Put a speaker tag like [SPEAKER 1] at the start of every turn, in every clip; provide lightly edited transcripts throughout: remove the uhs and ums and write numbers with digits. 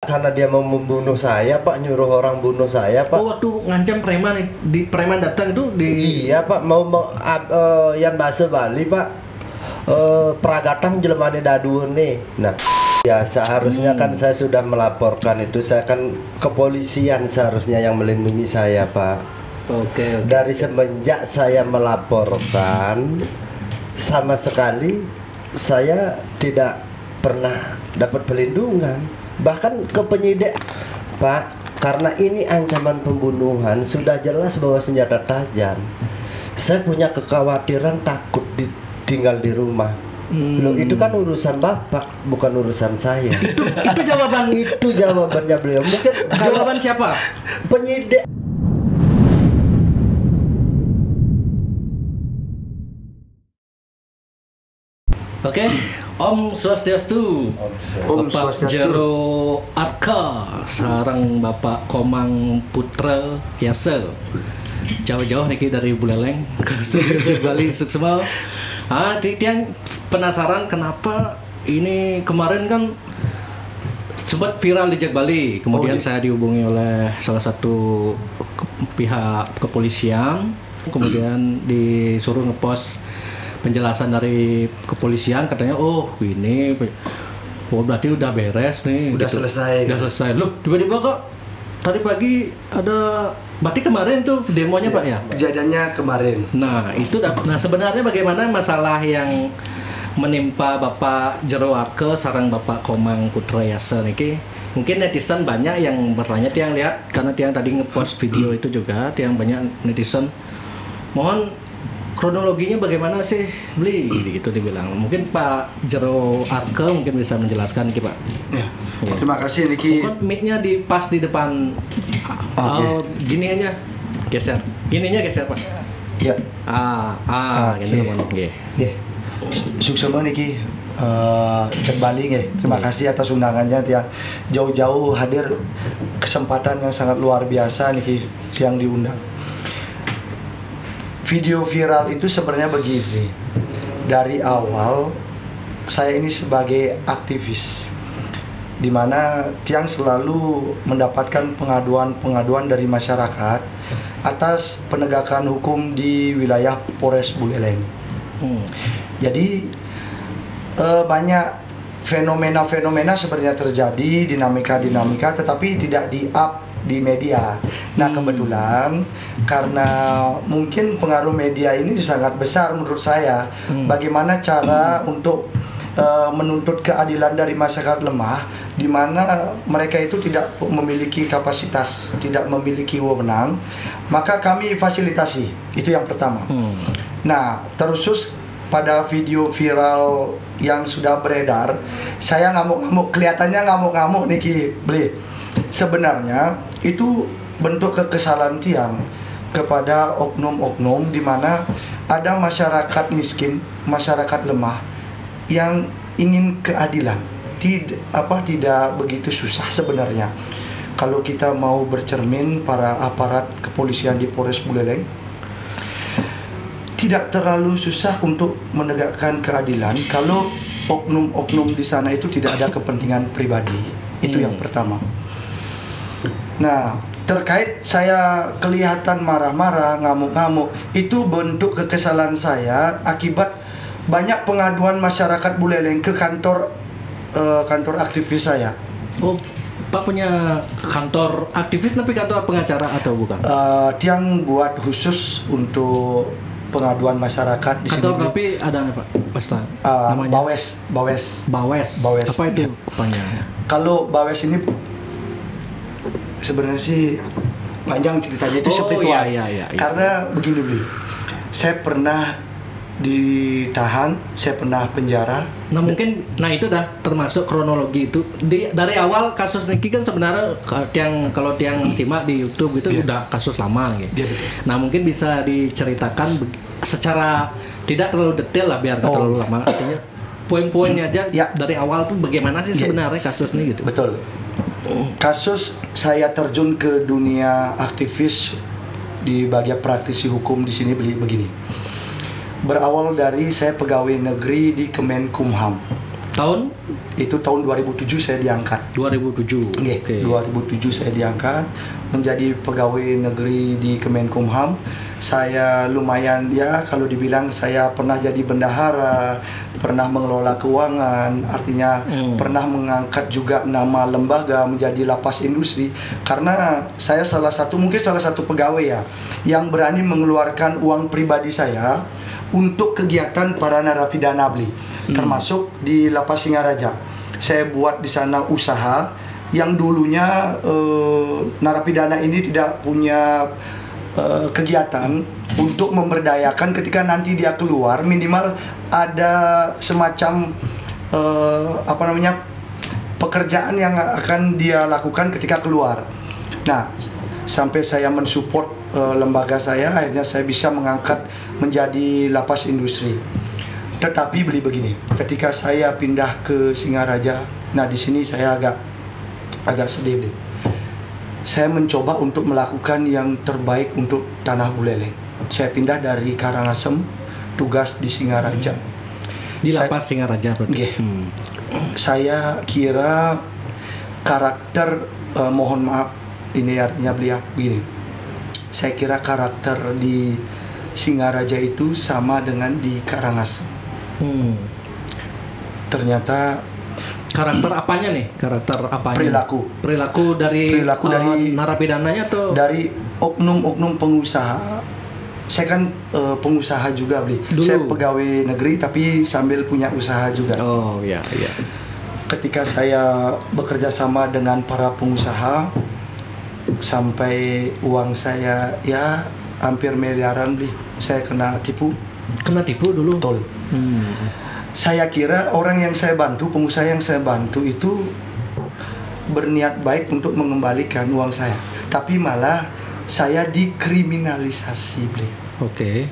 [SPEAKER 1] karena dia mau membunuh saya Pak, nyuruh orang bunuh saya Pak.
[SPEAKER 2] Oh, waktu ngancam preman, di preman datang itu di...
[SPEAKER 1] Iya Pak, yang bahasa Bali Pak, pragatang jelemane daduun nih. Nah ya seharusnya kan saya sudah melaporkan itu, saya kan kepolisian seharusnya yang melindungi saya Pak.
[SPEAKER 2] Oke.
[SPEAKER 1] Dari semenjak saya melaporkan, sama sekali saya tidak pernah dapat perlindungan. Bahkan ke penyidik Pak, karena ini ancaman pembunuhan, sudah jelas bahwa senjata tajam. Saya punya kekhawatiran takut tinggal di rumah. Loh, itu kan urusan Bapak, bukan urusan saya.
[SPEAKER 2] Itu jawaban
[SPEAKER 1] Itu jawabannya beliau. Mungkin
[SPEAKER 2] jawaban siapa?
[SPEAKER 1] Penyidik.
[SPEAKER 2] Oke, Om Swastiastu.
[SPEAKER 3] Om
[SPEAKER 2] Bapak
[SPEAKER 3] Swastiastu.
[SPEAKER 2] Jero Arka, sarang Bapak Komang Putra Yasa. Jauh-jauh niki dari Buleleng ke studio di Bali Suksma. Tiang penasaran kenapa ini kemarin kan sempat viral di Jak Bali. Kemudian saya dihubungi oleh salah satu pihak kepolisian. Kemudian disuruh ngepost penjelasan dari kepolisian, katanya ini berarti udah beres nih,
[SPEAKER 3] Udah
[SPEAKER 2] gitu.
[SPEAKER 3] selesai.
[SPEAKER 2] Udah selesai. Loh, tiba-tiba kok tadi pagi ada, berarti kemarin tuh demonya Pak ya?
[SPEAKER 3] Kejadiannya kemarin.
[SPEAKER 2] Nah itu, nah sebenarnya bagaimana masalah yang menimpa Bapak Jero Arka sarang Bapak Komang Putra Yasa niki? Mungkin netizen banyak yang bertanya, tiang lihat karena tiang tadi ngepost video itu juga, tiang banyak netizen mohon kronologinya bagaimana sih beli gitu dibilang. Mungkin Pak Jero Arka mungkin bisa menjelaskan Pak.
[SPEAKER 3] Ya.
[SPEAKER 2] Ya.
[SPEAKER 3] Terima kasih Niki.
[SPEAKER 2] Mungkin mic-nya pas di depan. Gini aja. Geser. Gininya geser Pak.
[SPEAKER 3] Ya.
[SPEAKER 2] Gitu kan. Nggih.
[SPEAKER 3] Nggih. Suksema Niki. Jak Bali nggih. Terima kasih atas undangannya yang jauh-jauh hadir, kesempatan yang sangat luar biasa Niki yang diundang. Video viral itu sebenarnya begini. Dari awal saya ini sebagai aktivis, di mana Tiang selalu mendapatkan pengaduan dari masyarakat atas penegakan hukum di wilayah Polres Buleleng. Jadi banyak fenomena-fenomena sebenarnya terjadi, dinamika, tetapi tidak di-up di media. Nah kebetulan karena mungkin pengaruh media ini sangat besar menurut saya, bagaimana cara untuk menuntut keadilan dari masyarakat lemah, di mana mereka itu tidak memiliki kapasitas, tidak memiliki wewenang, maka kami fasilitasi. Itu yang pertama. Nah terusus pada video viral yang sudah beredar, saya ngamuk-ngamuk, kelihatannya ngamuk-ngamuk Niki beli. Sebenarnya itu bentuk kekesalan Tiang kepada oknum-oknum di mana ada masyarakat miskin, masyarakat lemah yang ingin keadilan. Tidak begitu susah sebenarnya. Kalau kita mau bercermin para aparat kepolisian di Polres Buleleng, tidak terlalu susah untuk menegakkan keadilan kalau oknum-oknum di sana itu tidak ada kepentingan pribadi. Itu yang pertama. Nah, terkait saya kelihatan marah-marah, ngamuk-ngamuk, itu bentuk kekesalan saya akibat banyak pengaduan masyarakat Buleleng ke kantor aktivis saya.
[SPEAKER 2] Oh, Pak punya kantor aktivis tapi kantor pengacara atau bukan?
[SPEAKER 3] Tiang buat khusus untuk pengaduan masyarakat di
[SPEAKER 2] kantor
[SPEAKER 3] sini.
[SPEAKER 2] Tapi ada apa Pak? Pasta. Namanya
[SPEAKER 3] Bawes.
[SPEAKER 2] Apa itu apanya?
[SPEAKER 3] Kalau Bawes ini sebenarnya sih panjang ceritanya, itu spiritual.
[SPEAKER 2] Iya.
[SPEAKER 3] Karena begini beli, saya pernah ditahan, saya pernah penjara.
[SPEAKER 2] Nah mungkin, itu dah termasuk kronologi itu. Dari awal kasus Niki kan sebenarnya kalau tiang simak di YouTube itu udah kasus lama gitu. Nah mungkin bisa diceritakan secara tidak terlalu detail lah, biar tak terlalu lama. Artinya poin-poinnya aja dari awal tuh bagaimana sih sebenarnya kasus ini gitu.
[SPEAKER 3] Betul. Kasus saya terjun ke dunia aktivis di bagian praktisi hukum di sini begini. Berawal dari saya pegawai negeri di Kemenkumham.
[SPEAKER 2] Tahun
[SPEAKER 3] Itu tahun 2007 saya diangkat.
[SPEAKER 2] 2007.
[SPEAKER 3] Nggih, 2007 saya diangkat menjadi pegawai negeri di Kemenkumham. Saya lumayan, ya kalau dibilang saya pernah jadi bendahara, pernah mengelola keuangan, artinya pernah mengangkat juga nama lembaga menjadi lapas industri, karena saya mungkin salah satu pegawai ya yang berani mengeluarkan uang pribadi saya untuk kegiatan para narapidana beli, termasuk di Lapas Singaraja. Saya buat di sana usaha yang dulunya narapidana ini tidak punya kegiatan untuk memberdayakan ketika nanti dia keluar, minimal ada semacam pekerjaan yang akan dia lakukan ketika keluar. Nah, sampai saya mensupport lembaga saya, akhirnya saya bisa mengangkat menjadi lapas industri. Tetapi beli begini, ketika saya pindah ke Singaraja, nah di sini saya agak sedih beli. Saya mencoba untuk melakukan yang terbaik untuk tanah Buleleng. Saya pindah dari Karangasem, tugas di Singaraja.
[SPEAKER 2] Di lapas Singaraja berarti.
[SPEAKER 3] Saya kira karakter, mohon maaf, ini artinya beliau begini. Saya kira karakter di Singaraja itu sama dengan di Karangasem. Ternyata
[SPEAKER 2] karakter apanya nih? Karakter apanya? Perilaku dari narapidananya atau
[SPEAKER 3] dari oknum-oknum pengusaha. Saya kan pengusaha juga beli.
[SPEAKER 2] Dulu.
[SPEAKER 3] Saya pegawai negeri tapi sambil punya usaha juga.
[SPEAKER 2] Oh iya.
[SPEAKER 3] Ketika saya bekerja sama dengan para pengusaha, sampai uang saya ya hampir miliaran beli. Saya kena tipu.
[SPEAKER 2] Kena tipu dulu?
[SPEAKER 3] Betul. Saya kira orang yang saya bantu, pengusaha yang saya bantu itu berniat baik untuk mengembalikan uang saya, tapi malah saya dikriminalisasi beli.
[SPEAKER 2] Oke.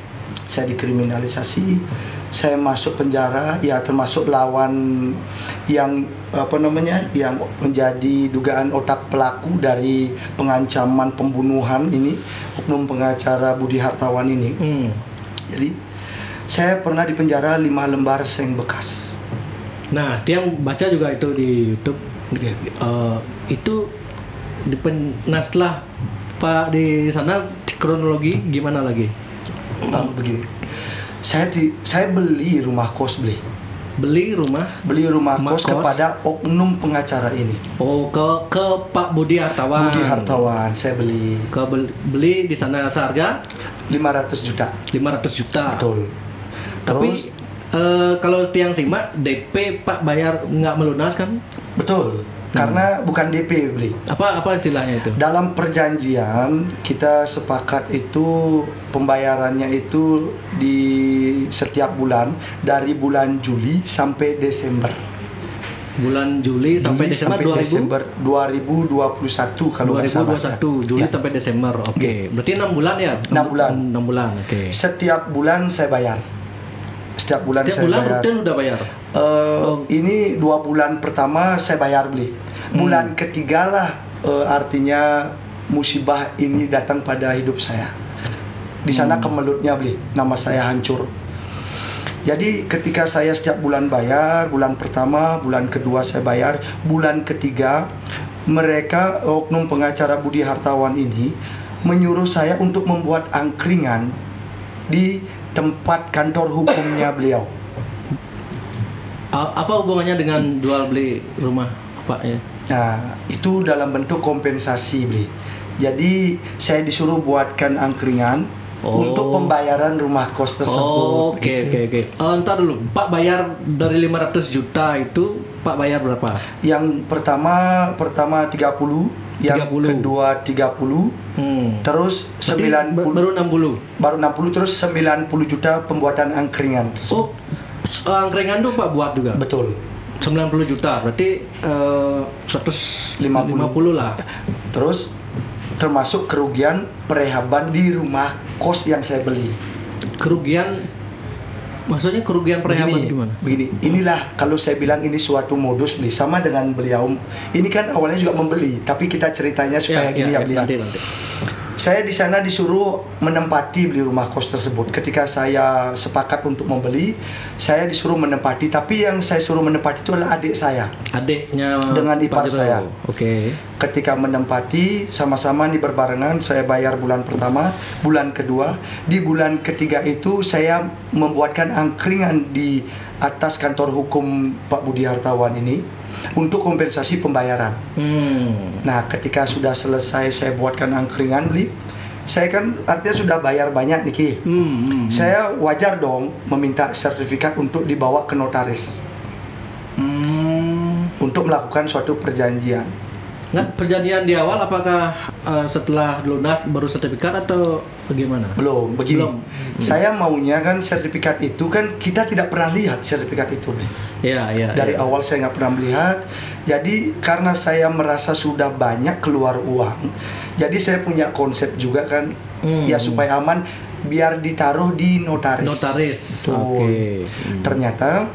[SPEAKER 3] Saya dikriminalisasi, saya masuk penjara, ya termasuk lawan yang yang menjadi dugaan otak pelaku dari pengancaman pembunuhan ini, oknum pengacara Budi Hartawan ini. Jadi saya pernah dipenjara 5 lembar seng bekas.
[SPEAKER 2] Nah, dia baca juga itu di YouTube. Itu nah setelah Pak di sana kronologi gimana lagi?
[SPEAKER 3] Begini, saya beli rumah kos beli rumah kos kepada oknum pengacara ini.
[SPEAKER 2] Oh, ke Pak Budi Hartawan.
[SPEAKER 3] Budi Hartawan saya beli.
[SPEAKER 2] Beli di sana seharga
[SPEAKER 3] 500 juta.
[SPEAKER 2] 500 juta.
[SPEAKER 3] Betul.
[SPEAKER 2] Tapi kalau tiang simak DP Pak bayar nggak melunas kan?
[SPEAKER 3] Betul. Karena bukan DP beli.
[SPEAKER 2] Apa istilahnya itu?
[SPEAKER 3] Dalam perjanjian kita sepakat itu pembayarannya itu di setiap bulan dari bulan Juli sampai Desember.
[SPEAKER 2] Bulan Juli sampai Desember
[SPEAKER 3] 2021 kalau nggak salah.
[SPEAKER 2] 2021 Juli sampai Desember. Oke. Berarti 6 bulan ya?
[SPEAKER 3] 6 bulan.
[SPEAKER 2] 6 bulan. Oke.
[SPEAKER 3] Setiap bulan saya bayar. Setiap bulan
[SPEAKER 2] rutin udah bayar.
[SPEAKER 3] Ini 2 bulan pertama saya bayar beli. Bulan ketiga lah artinya musibah ini datang pada hidup saya. Di sana kemelutnya beli. Nama saya hancur. Jadi ketika saya setiap bulan bayar, bulan pertama, bulan kedua saya bayar, bulan ketiga mereka oknum pengacara Budi Hartawan ini menyuruh saya untuk membuat angkringan di tempat kantor hukumnya beliau.
[SPEAKER 2] Apa hubungannya dengan jual beli rumah Pak ya?
[SPEAKER 3] Nah, itu dalam bentuk kompensasi beli. Jadi saya disuruh buatkan angkringan untuk pembayaran rumah kos tersebut.
[SPEAKER 2] Oke. Ntar dulu, Pak bayar dari 500 juta itu Pak bayar berapa?
[SPEAKER 3] Yang pertama 30, yang kedua 30, terus 90.
[SPEAKER 2] Baru 60.
[SPEAKER 3] Baru 60 terus 90 juta pembuatan angkringan.
[SPEAKER 2] Angkringan tuh Pak buat juga.
[SPEAKER 3] Betul.
[SPEAKER 2] 90 juta berarti 150 lah.
[SPEAKER 3] Terus termasuk kerugian perehaban di rumah kos yang saya beli.
[SPEAKER 2] Kerugian maksudnya kerugian perehaban gimana?
[SPEAKER 3] Begini, inilah kalau saya bilang ini suatu modus beli sama dengan beliau. Ini kan awalnya juga membeli, tapi kita ceritanya supaya beliau.
[SPEAKER 2] Nanti.
[SPEAKER 3] Saya di sana disuruh menempati beli rumah kos tersebut. Ketika saya sepakat untuk membeli, saya disuruh menempati. Tapi yang saya suruh menempati itu adalah adik saya.
[SPEAKER 2] Adiknya
[SPEAKER 3] Dengan
[SPEAKER 2] Pak
[SPEAKER 3] ipar
[SPEAKER 2] Jero.
[SPEAKER 3] saya.
[SPEAKER 2] Oke.
[SPEAKER 3] Ketika menempati sama-sama nih berbarengan, saya bayar bulan pertama, bulan kedua. Di bulan ketiga itu saya membuatkan angkringan di atas kantor hukum Pak Budi Hartawan ini untuk kompensasi pembayaran. Nah, ketika sudah selesai saya buatkan angkringan beli, saya kan artinya sudah bayar banyak nih Ki. Saya wajar dong meminta sertifikat untuk dibawa ke notaris untuk melakukan suatu perjanjian.
[SPEAKER 2] Nah, perjanjian di awal apakah setelah lunas baru sertifikat atau bagaimana?
[SPEAKER 3] Belum, begini.
[SPEAKER 2] Belum.
[SPEAKER 3] Saya maunya kan sertifikat itu kan kita tidak pernah lihat sertifikat itu.
[SPEAKER 2] Iya, iya.
[SPEAKER 3] Dari
[SPEAKER 2] iya.
[SPEAKER 3] awal saya nggak pernah melihat. Jadi karena saya merasa sudah banyak keluar uang, jadi saya punya konsep juga kan, ya supaya aman, biar ditaruh di notaris.
[SPEAKER 2] Notaris.
[SPEAKER 3] Tuh.
[SPEAKER 2] Oke.
[SPEAKER 3] Ternyata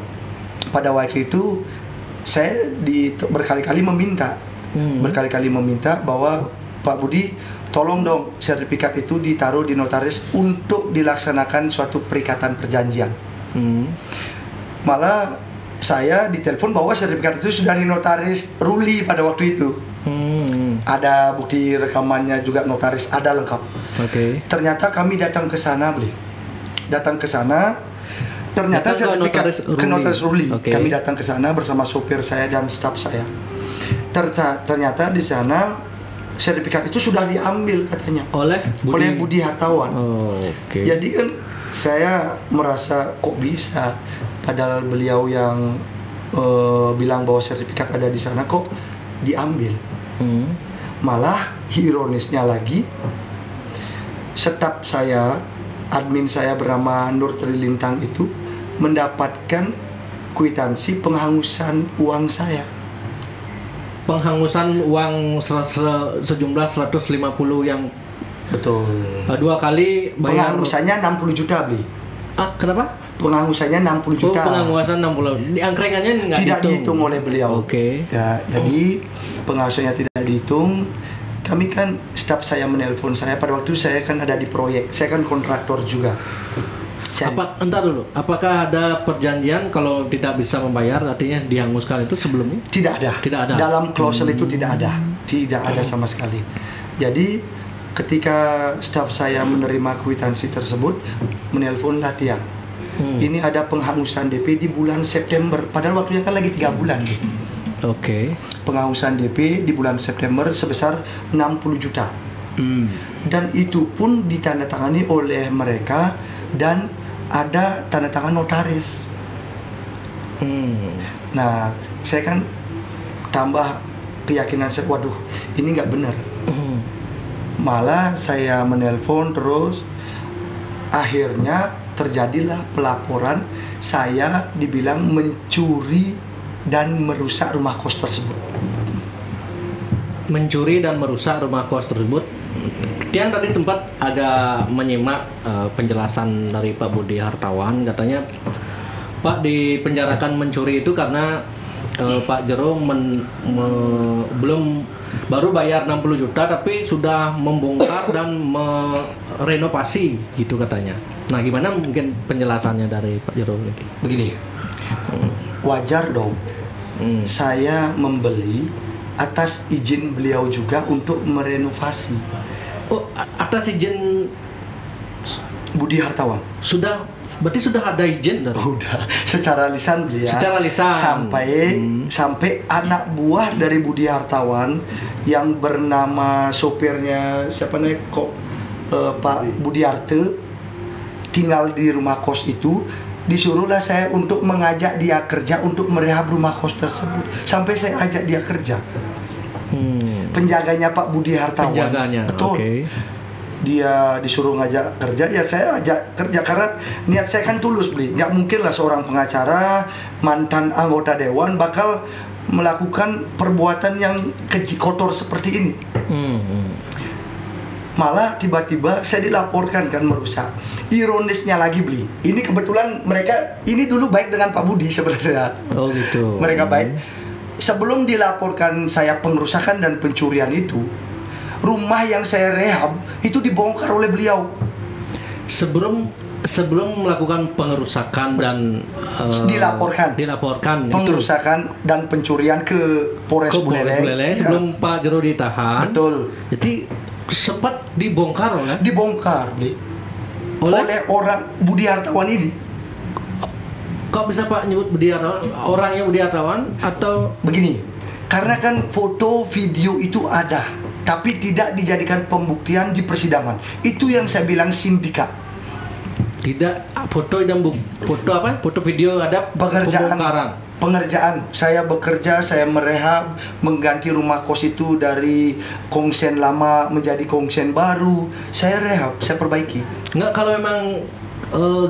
[SPEAKER 3] pada waktu itu saya berkali-kali meminta, bahwa Pak Budi, tolong dong sertifikat itu ditaruh di notaris untuk dilaksanakan suatu perikatan perjanjian. Malah saya ditelepon bahwa sertifikat itu sudah di notaris Ruli pada waktu itu. Ada bukti rekamannya juga, notaris ada lengkap.
[SPEAKER 2] Oke.
[SPEAKER 3] Ternyata kami datang ke sana, datang ke sana. Ternyata
[SPEAKER 2] Datang ke
[SPEAKER 3] sertifikat
[SPEAKER 2] notaris
[SPEAKER 3] ke notaris Ruli.
[SPEAKER 2] Oke.
[SPEAKER 3] Kami datang ke sana bersama sopir saya dan staf saya. Ternyata di sana sertifikat itu sudah diambil katanya
[SPEAKER 2] Oleh
[SPEAKER 3] Budi Hartawan.
[SPEAKER 2] Oh, oke.
[SPEAKER 3] Jadi kan saya merasa kok bisa, padahal beliau yang bilang bahwa sertifikat ada di sana kok diambil. Malah ironisnya lagi, staf saya, admin saya bernama Nur Trilintang itu mendapatkan kwitansi penghangusan uang saya.
[SPEAKER 2] Penghangusan uang sejumlah 150 yang
[SPEAKER 3] Betul.
[SPEAKER 2] dua kali bayar.
[SPEAKER 3] Penghangusannya 60 juta beli.
[SPEAKER 2] Kenapa?
[SPEAKER 3] Penghangusannya 60
[SPEAKER 2] Oh,
[SPEAKER 3] juta.
[SPEAKER 2] penghangusan 60. Di angkringannya nggak
[SPEAKER 3] Tidak dihitung oleh beliau.
[SPEAKER 2] Oke.
[SPEAKER 3] Ya, jadi penghangusannya tidak dihitung. Kami kan, staf saya menelpon saya pada waktu saya kan ada di proyek. Saya kan kontraktor juga.
[SPEAKER 2] Entar dulu. Apakah ada perjanjian kalau tidak bisa membayar artinya dihanguskan itu sebelumnya?
[SPEAKER 3] Tidak ada.
[SPEAKER 2] Tidak ada.
[SPEAKER 3] Dalam klausel itu tidak ada. Tidak ada sama sekali. Jadi ketika staf saya menerima kwitansi tersebut, menelponlah Tiang. Ini ada penghangusan DP di bulan September. Padahal waktunya kan lagi 3 bulan.
[SPEAKER 2] Oke.
[SPEAKER 3] Penghangusan DP di bulan September sebesar 60 juta. Dan itu pun ditandatangani oleh mereka dan ada tanda tangan notaris. Nah, saya kan tambah keyakinan saya, waduh, ini nggak benar. Malah saya menelpon terus, akhirnya terjadilah pelaporan saya dibilang mencuri dan merusak rumah kos tersebut.
[SPEAKER 2] Mencuri dan merusak rumah kos tersebut. Tiang tadi sempat agak menyimak penjelasan dari Pak Budi Hartawan, katanya Pak dipenjarakan mencuri itu karena Pak Jero belum baru bayar 60 juta tapi sudah membongkar dan merenovasi gitu katanya. Nah, gimana mungkin penjelasannya dari Pak Jero ini?
[SPEAKER 3] Begini, wajar dong saya membeli atas izin beliau juga untuk merenovasi.
[SPEAKER 2] Oh, atas izin
[SPEAKER 3] Budi Hartawan.
[SPEAKER 2] Berarti sudah ada izin dari?
[SPEAKER 3] Udah, secara lisan beliau.
[SPEAKER 2] Secara lisan.
[SPEAKER 3] Sampai anak buah dari Budi Hartawan yang bernama sopirnya siapa nih kok Pak Budi Harte tinggal di rumah kos itu, disuruhlah saya untuk mengajak dia kerja untuk merehab rumah kos tersebut. Sampai saya ajak dia kerja. Penjaganya Pak Budi Hartawan.
[SPEAKER 2] Penjaganya.
[SPEAKER 3] Betul.
[SPEAKER 2] Okay.
[SPEAKER 3] Dia disuruh ngajak kerja, ya saya ajak kerja karena niat saya kan tulus beli. Nggak mungkin lah seorang pengacara mantan anggota dewan bakal melakukan perbuatan yang keji kotor seperti ini. Malah tiba-tiba saya dilaporkan kan merusak. Ironisnya lagi beli. Ini kebetulan mereka ini dulu baik dengan Pak Budi sebenarnya.
[SPEAKER 2] Oh gitu.
[SPEAKER 3] Mereka baik. Sebelum dilaporkan saya pengerusakan dan pencurian itu, rumah yang saya rehab itu dibongkar oleh beliau.
[SPEAKER 2] Sebelum melakukan pengerusakan dan dilaporkan
[SPEAKER 3] pengerusakan dan pencurian ke Polres Buleleng
[SPEAKER 2] sebelum Pak Jero ditahan.
[SPEAKER 3] Betul.
[SPEAKER 2] Jadi sempat dibongkar oleh
[SPEAKER 3] orang Budi Hartawan ini.
[SPEAKER 2] Kok bisa Pak nyebut Budi Hartawan? Orangnya Budi Hartawan atau
[SPEAKER 3] begini? Karena kan foto video itu ada, tapi tidak dijadikan pembuktian di persidangan. Itu yang saya bilang sindikat.
[SPEAKER 2] Tidak foto video ada
[SPEAKER 3] pengerjaan. Saya bekerja, saya merehab, mengganti rumah kos itu dari kongsen lama menjadi kongsen baru. Saya rehab, saya perbaiki.
[SPEAKER 2] Enggak, kalau memang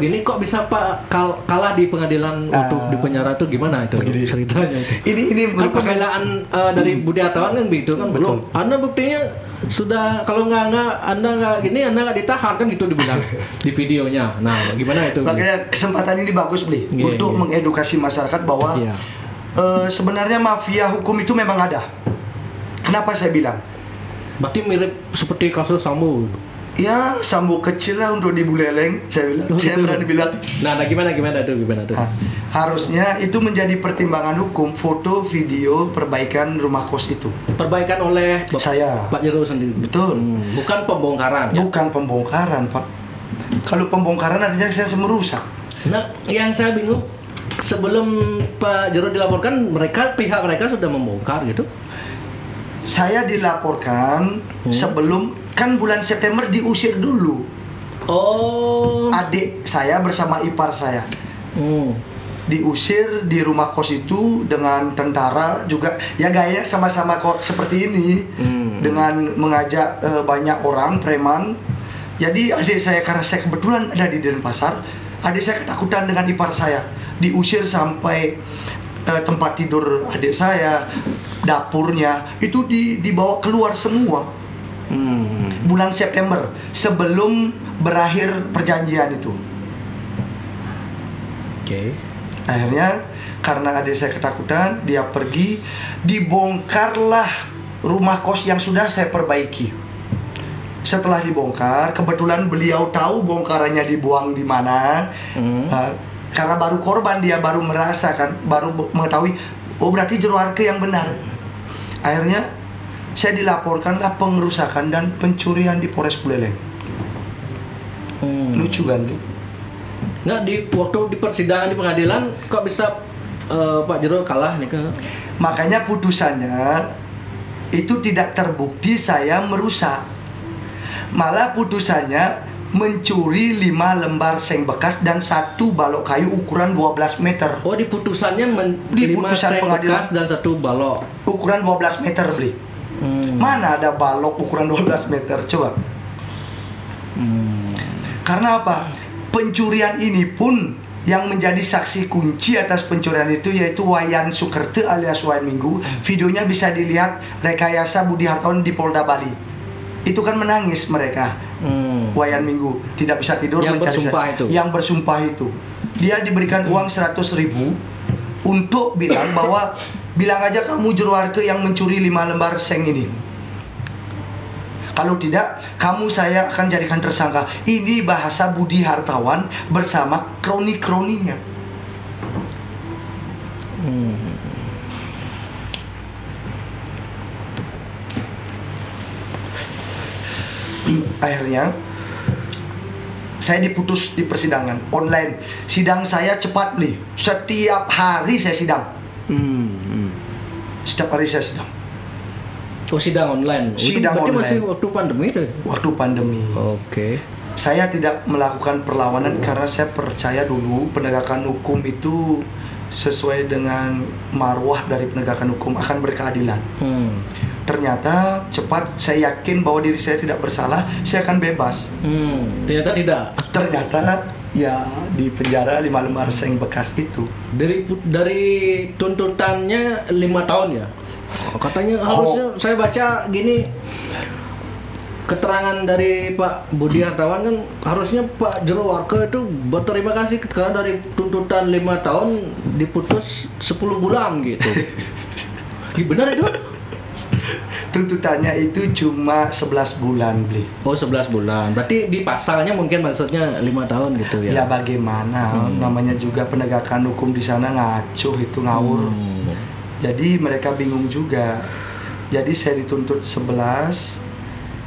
[SPEAKER 2] gini kok bisa Pak kalah di pengadilan untuk di penjara itu gimana itu
[SPEAKER 3] begini.
[SPEAKER 2] Ceritanya itu?
[SPEAKER 3] Ini
[SPEAKER 2] kan pembelaan dari Budi Hartawan kan begitu kan.
[SPEAKER 3] Betul.
[SPEAKER 2] Belum. Anda buktinya sudah, kalau Anda nggak ditahan kan gitu dibilang di videonya. Nah, gimana itu?
[SPEAKER 3] Makanya kesempatan ini bagus untuk mengedukasi masyarakat bahwa sebenarnya mafia hukum itu memang ada. Kenapa saya bilang?
[SPEAKER 2] Berarti mirip seperti kasus Sambo.
[SPEAKER 3] Ya, Sambo kecil lah untuk di Buleleng, saya bilang. Saya berani bilang.
[SPEAKER 2] Nah, gimana tuh?
[SPEAKER 3] Harusnya itu menjadi pertimbangan hukum, foto, video, perbaikan rumah kos itu.
[SPEAKER 2] Perbaikan oleh
[SPEAKER 3] saya,
[SPEAKER 2] Pak Jero sendiri.
[SPEAKER 3] Betul.
[SPEAKER 2] Bukan pembongkaran.
[SPEAKER 3] Bukan pembongkaran, Pak. Kalau pembongkaran artinya saya merusak.
[SPEAKER 2] Nah, yang saya bingung, sebelum Pak Jero dilaporkan, pihak mereka sudah membongkar gitu.
[SPEAKER 3] Saya dilaporkan sebelum, kan bulan September diusir dulu.
[SPEAKER 2] Oh.
[SPEAKER 3] Adik saya bersama ipar saya. Diusir di rumah kos itu dengan tentara juga. Ya gaya sama-sama kok seperti ini. Dengan mengajak banyak orang preman. Jadi adik saya, karena saya kebetulan ada di Denpasar, adik saya ketakutan dengan ipar saya. Diusir sampai tempat tidur adik saya, dapurnya itu dibawa keluar semua. Bulan September sebelum berakhir perjanjian itu. Akhirnya karena adik saya ketakutan, dia pergi, dibongkarlah rumah kos yang sudah saya perbaiki. Setelah dibongkar, kebetulan beliau tahu bongkarannya dibuang di mana. Karena baru korban, dia baru merasakan, baru mengetahui, oh berarti Jero Arke yang benar. Akhirnya saya dilaporkanlah pengerusakan dan pencurian di Polres Buleleng. Lucu kan, Bli?
[SPEAKER 2] Nggak, waktu di persidangan di pengadilan kok bisa Pak Jero kalah nih ke?
[SPEAKER 3] Makanya putusannya itu tidak terbukti saya merusak. Malah putusannya mencuri 5 lembar seng bekas dan 1 balok kayu ukuran 12 meter.
[SPEAKER 2] Oh, di putusannya
[SPEAKER 3] di
[SPEAKER 2] 5
[SPEAKER 3] putusan
[SPEAKER 2] seng bekas dan 1 balok
[SPEAKER 3] ukuran 12 meter, Bli. Mana ada balok ukuran 12 meter, coba. Karena apa? Pencurian ini pun yang menjadi saksi kunci atas pencurian itu yaitu Wayan Sukerte alias Wayan Minggu. Videonya bisa dilihat, rekayasa Budi Hartawan di Polda Bali. Itu kan menangis mereka. Wayan Minggu tidak bisa tidur
[SPEAKER 2] yang
[SPEAKER 3] mencari
[SPEAKER 2] bersumpah itu.
[SPEAKER 3] Yang bersumpah itu. Dia diberikan uang 100.000 untuk bilang bahwa bilang aja kamu Jero Arke yang mencuri 5 lembar seng ini. Kalau tidak, kamu saya akan jadikan tersangka. Ini bahasa Budi Hartawan bersama kroni-kroninya. Akhirnya saya diputus di persidangan online. Sidang saya cepat, Bli. Setiap hari saya sidang. Setiap hari saya sidang.
[SPEAKER 2] Oh, sidang online.
[SPEAKER 3] Sidang
[SPEAKER 2] berarti
[SPEAKER 3] online.
[SPEAKER 2] masih waktu pandemi tuh?
[SPEAKER 3] Waktu pandemi.
[SPEAKER 2] Oke.
[SPEAKER 3] Saya tidak melakukan perlawanan karena saya percaya dulu penegakan hukum itu sesuai dengan marwah dari penegakan hukum akan berkeadilan. Ternyata cepat saya yakin bahwa diri saya tidak bersalah, saya akan bebas.
[SPEAKER 2] Ternyata tidak.
[SPEAKER 3] Ternyata ya di penjara 5 lembar seng bekas itu.
[SPEAKER 2] Dari tuntutannya 5 tahun ya. Katanya harusnya saya baca gini, keterangan dari Pak Budi Hartawan kan harusnya Pak Jero Arke itu berterima kasih karena dari tuntutan 5 tahun diputus 10 bulan gitu. Benar itu?
[SPEAKER 3] Tuntutannya itu cuma 11 bulan beli.
[SPEAKER 2] Oh 11 bulan. Berarti di pasalnya mungkin maksudnya 5 tahun gitu ya?
[SPEAKER 3] Ya bagaimana, namanya juga penegakan hukum di sana ngaco itu ngawur. Jadi mereka bingung juga. Jadi saya dituntut 11,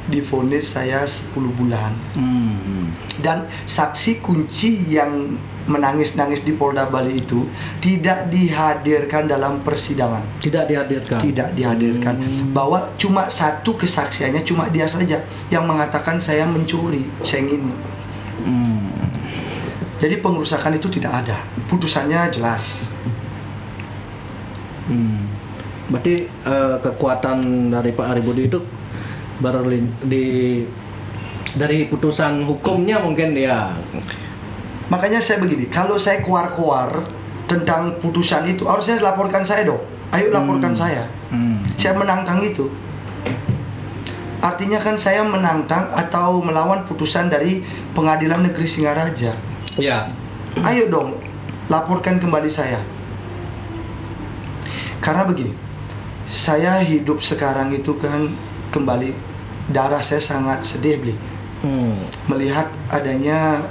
[SPEAKER 3] divonis saya 10 bulan. Dan saksi kunci yang menangis-nangis di Polda Bali itu tidak dihadirkan dalam persidangan.
[SPEAKER 2] Tidak dihadirkan.
[SPEAKER 3] Tidak dihadirkan. Bahwa cuma satu kesaksiannya, cuma dia saja yang mengatakan saya mencuri seng ini. Jadi pengerusakan itu tidak ada. Putusannya jelas.
[SPEAKER 2] Berarti kekuatan dari Pak Aribudi itu dari putusan hukumnya mungkin ya.
[SPEAKER 3] Makanya saya begini, kalau saya keluar-keluar tentang putusan itu, harusnya laporkan saya dong. Ayo laporkan saya. Saya menantang itu. Artinya kan saya menantang atau melawan putusan dari Pengadilan Negeri Singaraja.
[SPEAKER 2] Ya.
[SPEAKER 3] Ayo dong, laporkan kembali saya. Karena begini, saya hidup sekarang itu kan kembali, darah saya sangat sedih beli. Melihat adanya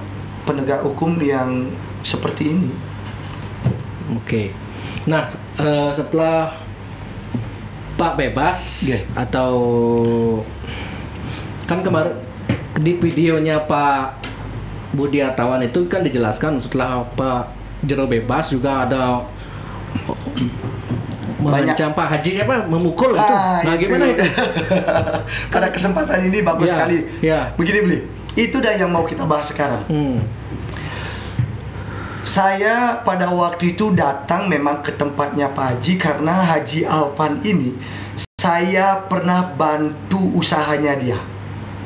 [SPEAKER 3] penegak hukum yang seperti ini.
[SPEAKER 2] Oke. Nah, setelah Pak bebas atau kan kemarin di videonya Pak Budi Hartawan itu kan dijelaskan setelah Pak Jero bebas juga ada mengancam Pak Haji siapa memukul itu. Nah, gimana itu?
[SPEAKER 3] Pada kesempatan ini bagus sekali. Begini beli. Itu dah yang mau kita bahas sekarang. Saya pada waktu itu datang memang ke tempatnya Pak Haji karena Haji Alpan ini saya pernah bantu usahanya dia.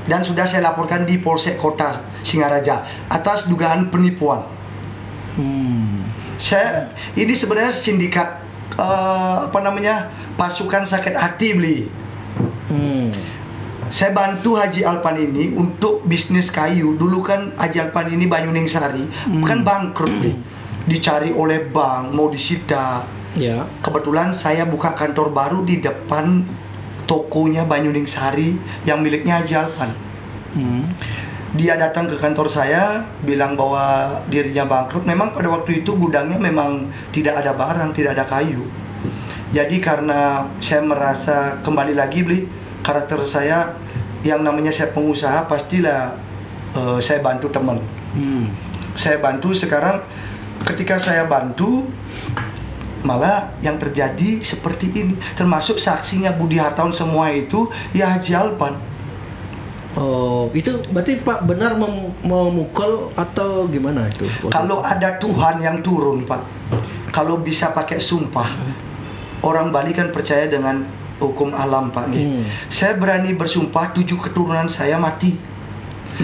[SPEAKER 3] Dan sudah saya laporkan di Polsek Kota Singaraja atas dugaan penipuan. Saya ini sebenarnya sindikat pasukan sakit hati beli. Saya bantu Haji Alpan ini untuk bisnis kayu. Dulu kan Haji Alpan ini Banyuning Sari kan bangkrut nih. Dicari oleh bank, mau disita. Kebetulan saya buka kantor baru di depan tokonya Banyuning Sari yang miliknya Haji Alpan. Dia datang ke kantor saya, bilang bahwa dirinya bangkrut. Memang pada waktu itu gudangnya memang tidak ada barang, tidak ada kayu. Jadi karena saya merasa kembali lagi beli karakter saya yang namanya saya pengusaha, pastilah saya bantu teman. Saya bantu sekarang, ketika saya bantu malah yang terjadi seperti ini. Termasuk saksinya Budi Hartawan semua itu ya Haji Alpan.
[SPEAKER 2] Oh, itu berarti Pak benar memukul atau gimana itu?
[SPEAKER 3] Kalau ada Tuhan yang turun Pak, kalau bisa pakai sumpah, orang Bali kan percaya dengan hukum alam Pak. Saya berani bersumpah 7 keturunan saya mati.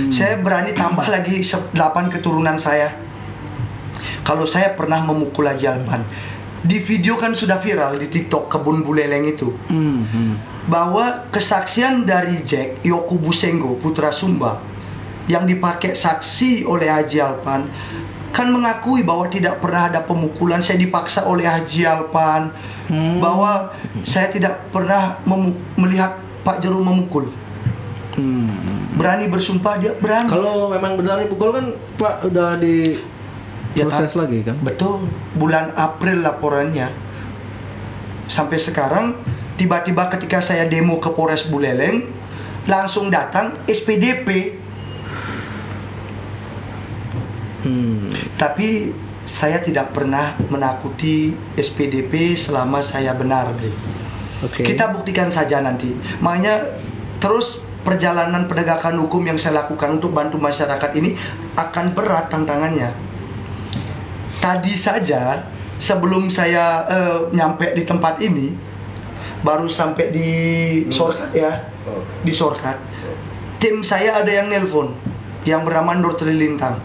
[SPEAKER 3] Saya berani tambah lagi 8 keturunan saya. Kalau saya pernah memukul Haji Alpan. Di video kan sudah viral di TikTok kebun Buleleng itu. Bahwa kesaksian dari Jack Yokubusengo putra Sumba yang dipakai saksi oleh Haji Alpan kan mengakui bahwa tidak pernah ada pemukulan. Saya dipaksa oleh Haji Alpan bahwa saya tidak pernah melihat Pak Jero memukul. Berani bersumpah, dia berani.
[SPEAKER 2] Kalau memang benar dipukul kan Pak udah di proses lagi kan?
[SPEAKER 3] Betul. Bulan April laporannya. Sampai sekarang tiba-tiba ketika saya demo ke Polres Buleleng langsung datang SPDP. Tapi saya tidak pernah menakuti SPDP selama saya benar beli. Kita buktikan saja nanti. Makanya terus perjalanan penegakan hukum yang saya lakukan untuk bantu masyarakat ini akan berat tantangannya. Tadi saja sebelum saya nyampe di tempat ini, baru sampai di Sorkat ya, di Sorkat, tim saya ada yang nelpon yang bernama Nur Trilintang.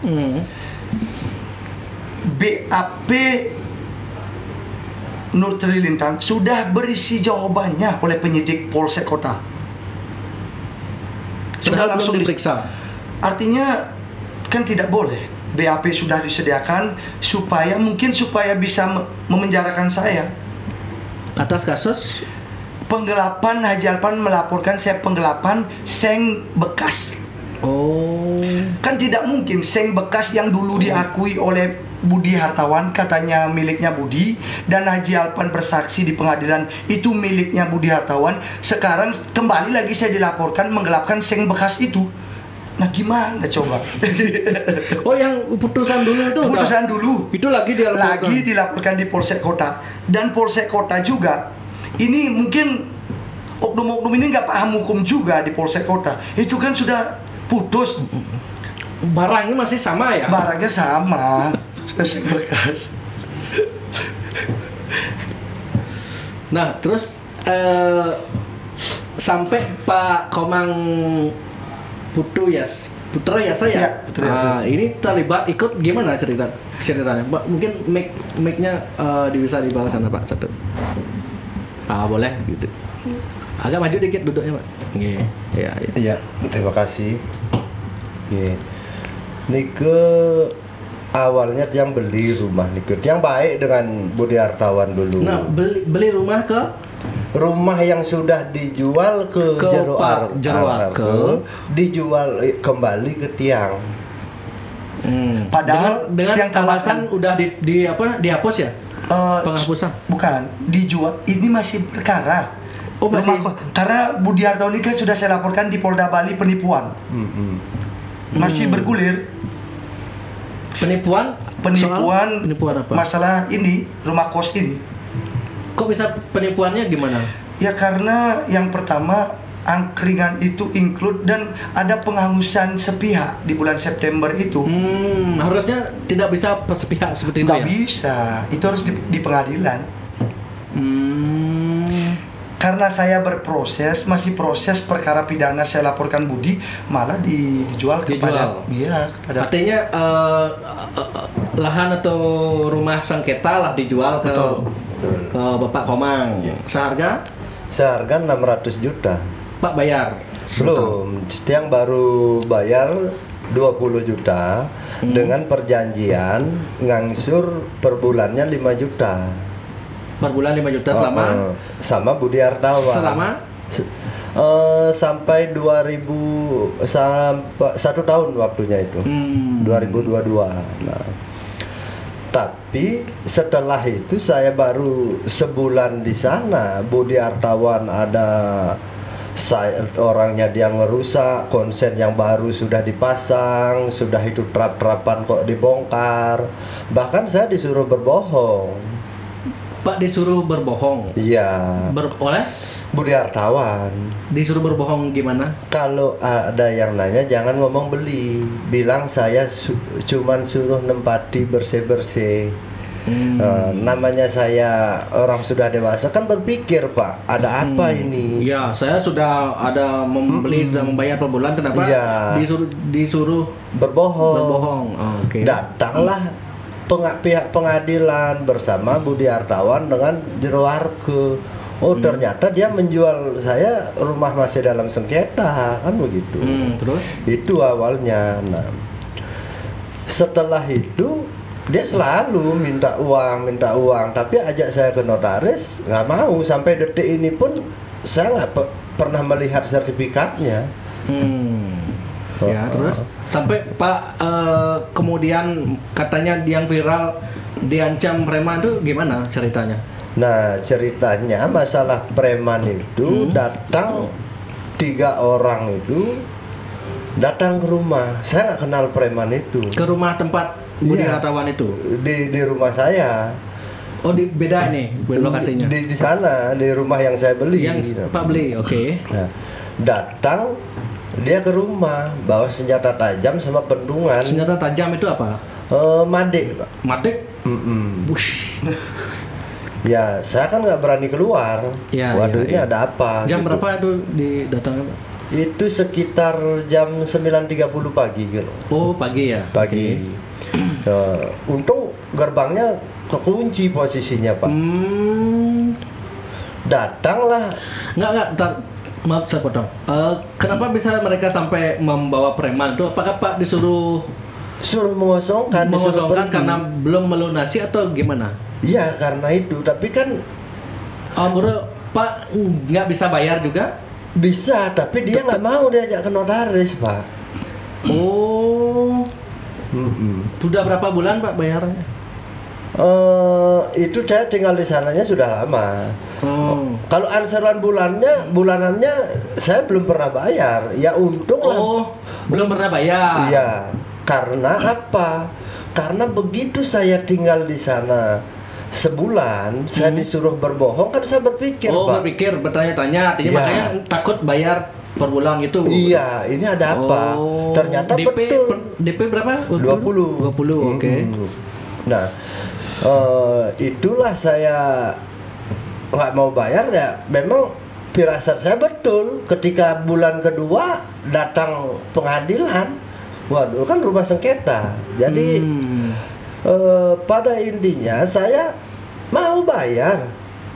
[SPEAKER 3] BAP Nur Trilintang sudah berisi jawabannya oleh penyidik Polsek Kota. Sudah langsung
[SPEAKER 2] diperiksa.
[SPEAKER 3] Artinya kan tidak boleh. BAP sudah disediakan supaya bisa memenjarakan saya
[SPEAKER 2] atas kasus
[SPEAKER 3] penggelapan. Haji Alpan melaporkan saya penggelapan seng bekas.
[SPEAKER 2] Oh.
[SPEAKER 3] Kan tidak mungkin seng bekas yang dulu diakui oleh Budi Hartawan katanya miliknya Budi, dan Haji Alpan bersaksi di pengadilan itu miliknya Budi Hartawan. Sekarang kembali lagi saya dilaporkan menggelapkan seng bekas itu. Nah gimana coba?
[SPEAKER 2] Oh, yang putusan dulu itu
[SPEAKER 3] Putusan dulu
[SPEAKER 2] itu lagi
[SPEAKER 3] dilaporkan di Polsek Kota, dan Polsek Kota juga ini mungkin oknum-oknum ini nggak paham hukum juga di Polsek Kota. Itu kan sudah putus,
[SPEAKER 2] barangnya masih sama ya?
[SPEAKER 3] barangnya sama. Seng bekas.
[SPEAKER 2] Nah, terus sampai Pak Komang Putra Yasa ya?
[SPEAKER 3] Ya, Putra Yasa.
[SPEAKER 2] Ini terlibat ikut gimana ceritanya? Pak, mungkin mic-nya bisa di bawah sana Pak, satu. Boleh gitu. Agak maju dikit duduknya Pak. Iya.
[SPEAKER 1] Iya, terima kasih. Nike awalnya yang beli rumah Nike, yang baik dengan Budi Hartawan dulu.
[SPEAKER 2] Nah, beli rumah ke
[SPEAKER 1] rumah yang sudah dijual ke Jero Arke, dijual kembali ke Tiang.
[SPEAKER 3] Padahal
[SPEAKER 2] dengan
[SPEAKER 3] Tiang
[SPEAKER 2] alasan udah dihapus ya? Penghapusan?
[SPEAKER 3] Bukan, dijual. Ini masih perkara.
[SPEAKER 2] Oh, masih.
[SPEAKER 3] Karena Budi Hartawan ini kan sudah saya laporkan di Polda Bali penipuan. Masih bergulir.
[SPEAKER 2] Penipuan apa?
[SPEAKER 3] Masalah ini, rumah kos ini.
[SPEAKER 2] Kok bisa penipuannya gimana?
[SPEAKER 3] Ya karena yang pertama angkringan itu include dan ada penghangusan sepihak di bulan September itu.
[SPEAKER 2] Harusnya tidak bisa sepihak seperti itu
[SPEAKER 3] Nggak
[SPEAKER 2] ya?
[SPEAKER 3] bisa, itu harus di pengadilan. Karena saya berproses, masih proses perkara pidana, saya laporkan Budi, malah dijual kepada.
[SPEAKER 2] Artinya lahan atau rumah sengketa lah dijual ke Bapak Komang. Seharga
[SPEAKER 1] 600 juta.
[SPEAKER 2] Pak bayar?
[SPEAKER 1] Belum, Tiang baru bayar 20 juta dengan perjanjian ngangsur per bulannya 5 juta.
[SPEAKER 2] Per bulan 5 juta
[SPEAKER 1] sama Budi Hartawan.
[SPEAKER 2] Selama
[SPEAKER 1] sampai 2000 sampai 1 tahun waktunya itu. 2022. Nah, tapi setelah itu saya baru sebulan di sana, Budi Hartawan ada orangnya dia ngerusak, konsen yang baru sudah dipasang, sudah itu trap-trapan kok dibongkar. Bahkan saya disuruh berbohong.
[SPEAKER 2] Pak disuruh berbohong?
[SPEAKER 1] Iya.
[SPEAKER 2] Oleh?
[SPEAKER 1] Budi Hartawan.
[SPEAKER 2] Disuruh berbohong gimana?
[SPEAKER 1] Kalau ada yang nanya jangan ngomong beli, bilang saya cuman suruh nempati bersih-bersih. Namanya saya orang sudah dewasa kan berpikir Pak, ada apa ini?
[SPEAKER 2] Ya, saya sudah ada membeli, sudah membayar per bulan, kenapa disuruh berbohong? Oke.
[SPEAKER 1] Datanglah pihak pengadilan bersama Budi Hartawan dengan Jero Arke. Ternyata dia menjual saya rumah masih dalam sengketa, kan begitu.
[SPEAKER 2] Terus?
[SPEAKER 1] Itu awalnya. Nah, setelah itu dia selalu minta uang, tapi ajak saya ke notaris nggak mau. Sampai detik ini pun saya nggak pernah melihat sertifikatnya.
[SPEAKER 2] Ya, terus sampai Pak kemudian katanya yang viral diancam preman itu gimana ceritanya?
[SPEAKER 1] Nah, ceritanya masalah preman itu datang 3 orang itu datang ke rumah. Saya nggak kenal preman itu.
[SPEAKER 2] Ke rumah tempat Budi Hartawan itu? Di
[SPEAKER 1] rumah saya.
[SPEAKER 2] Oh, beda nih lokasinya?
[SPEAKER 1] Di sana, di rumah yang saya beli.
[SPEAKER 2] Yang Pak beli, oke.
[SPEAKER 1] Nah, datang dia ke rumah bawa senjata tajam sama pendungan.
[SPEAKER 2] Senjata tajam itu apa?
[SPEAKER 1] Madik, Pak.
[SPEAKER 2] Madik? Bush.
[SPEAKER 1] Ya, saya kan nggak berani keluar. Waduh, ini ada apa?
[SPEAKER 2] Jam gitu. Berapa itu didatangnya, Pak?
[SPEAKER 1] Itu sekitar jam 9.30 pagi gitu.
[SPEAKER 2] Oh, pagi ya?
[SPEAKER 1] Pagi. Untung gerbangnya kekunci posisinya, Pak. Datanglah.
[SPEAKER 2] Nggak, maaf saya potong. Kenapa bisa mereka sampai membawa preman itu? Apakah Pak disuruh
[SPEAKER 1] mengosongkan
[SPEAKER 2] karena belum melunasi atau gimana?
[SPEAKER 1] Iya, karena itu. Tapi kan
[SPEAKER 2] Pak nggak bisa bayar juga?
[SPEAKER 1] Bisa, tapi dia nggak mau diajak ke notaris, Pak.
[SPEAKER 2] Oh,
[SPEAKER 1] Mm-mm.
[SPEAKER 2] sudah berapa bulan Pak bayarnya?
[SPEAKER 1] Itu saya tinggal di sananya sudah lama.
[SPEAKER 2] Oh,
[SPEAKER 1] Kalau angsuran bulanannya saya belum pernah bayar. Ya untung lah.
[SPEAKER 2] oh, belum pernah bayar.
[SPEAKER 1] Iya, karena apa? Karena begitu saya tinggal di sana sebulan, saya disuruh berbohong, kan saya berpikir,
[SPEAKER 2] Oh,
[SPEAKER 1] Pak.
[SPEAKER 2] berpikir, bertanya-tanya, artinya
[SPEAKER 1] Iya.
[SPEAKER 2] makanya takut bayar per bulan itu.
[SPEAKER 1] Iya, ini ada apa?
[SPEAKER 2] Oh,
[SPEAKER 1] Ternyata
[SPEAKER 2] DP,
[SPEAKER 1] betul.
[SPEAKER 2] DP berapa?
[SPEAKER 1] 20.
[SPEAKER 2] 20, oke.
[SPEAKER 1] Nah, itulah saya nggak mau bayar ya. Memang firasat saya betul. Ketika bulan kedua datang pengadilan, waduh kan rumah sengketa. Jadi pada intinya saya mau bayar,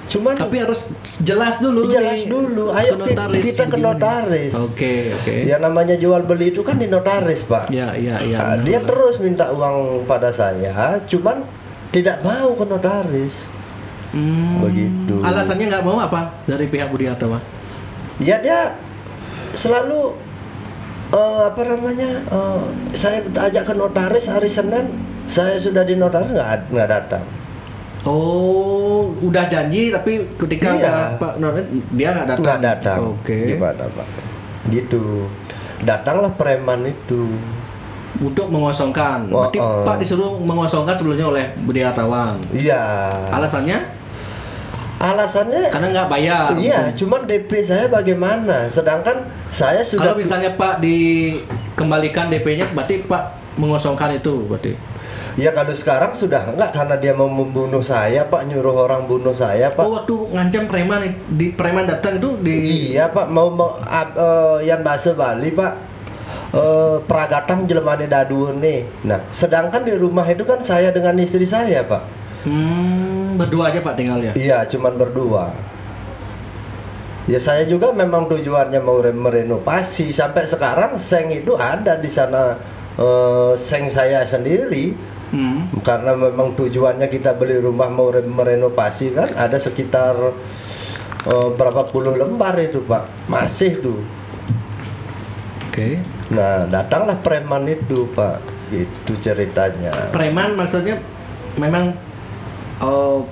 [SPEAKER 1] cuman
[SPEAKER 2] Tapi harus jelas dulu.
[SPEAKER 1] jelas
[SPEAKER 2] nih,
[SPEAKER 1] dulu. Ayo
[SPEAKER 2] ke notaris,
[SPEAKER 1] kita ke
[SPEAKER 2] begini.
[SPEAKER 1] notaris.
[SPEAKER 2] Oke.
[SPEAKER 1] Ya namanya jual beli itu kan di notaris, Pak.
[SPEAKER 2] Ya.
[SPEAKER 1] Nah, dia terus minta uang pada saya, cuman tidak mau ke notaris. Begitu.
[SPEAKER 2] Alasannya nggak mau apa dari pihak Budi Hartawan?
[SPEAKER 1] Ya dia selalu saya ajak ke notaris hari Senin, saya sudah di notaris nggak datang.
[SPEAKER 2] Oh, udah janji tapi ketika
[SPEAKER 1] Iya.
[SPEAKER 2] ada Pak notaris dia nggak datang.
[SPEAKER 1] Nggak datang.
[SPEAKER 2] Oke.
[SPEAKER 1] Gimana, Pak? Gitu. Datanglah preman itu.
[SPEAKER 2] Untuk mengosongkan. Berarti Pak disuruh mengosongkan sebelumnya oleh Budi Hartawan.
[SPEAKER 1] Iya.
[SPEAKER 2] Alasannya?
[SPEAKER 1] Alasannya
[SPEAKER 2] Karena nggak bayar.
[SPEAKER 1] iya, cuman DP saya bagaimana? Sedangkan saya sudah
[SPEAKER 2] Kalau misalnya Pak dikembalikan DP-nya, berarti Pak mengosongkan itu, berarti.
[SPEAKER 1] ya kalau sekarang sudah enggak karena dia mau membunuh saya, Pak, nyuruh orang bunuh saya, Pak.
[SPEAKER 2] Oh, waktu ngancam preman di preman datang itu di.
[SPEAKER 1] Iya, Pak, yang bahasa Bali, Pak. Pragatang jelemane daduun nih. Nah, sedangkan di rumah itu kan saya dengan istri saya, Pak.
[SPEAKER 2] Berdua aja Pak tinggal ya.
[SPEAKER 1] Iya, cuman berdua. Ya saya juga memang tujuannya mau merenovasi. Sampai sekarang seng itu ada di sana, seng saya sendiri. Karena memang tujuannya kita beli rumah mau merenovasi kan, ada sekitar berapa puluh lembar itu, Pak. Masih tuh.
[SPEAKER 2] Oke.
[SPEAKER 1] Nah, datanglah preman itu, Pak. Itu ceritanya.
[SPEAKER 2] Preman maksudnya memang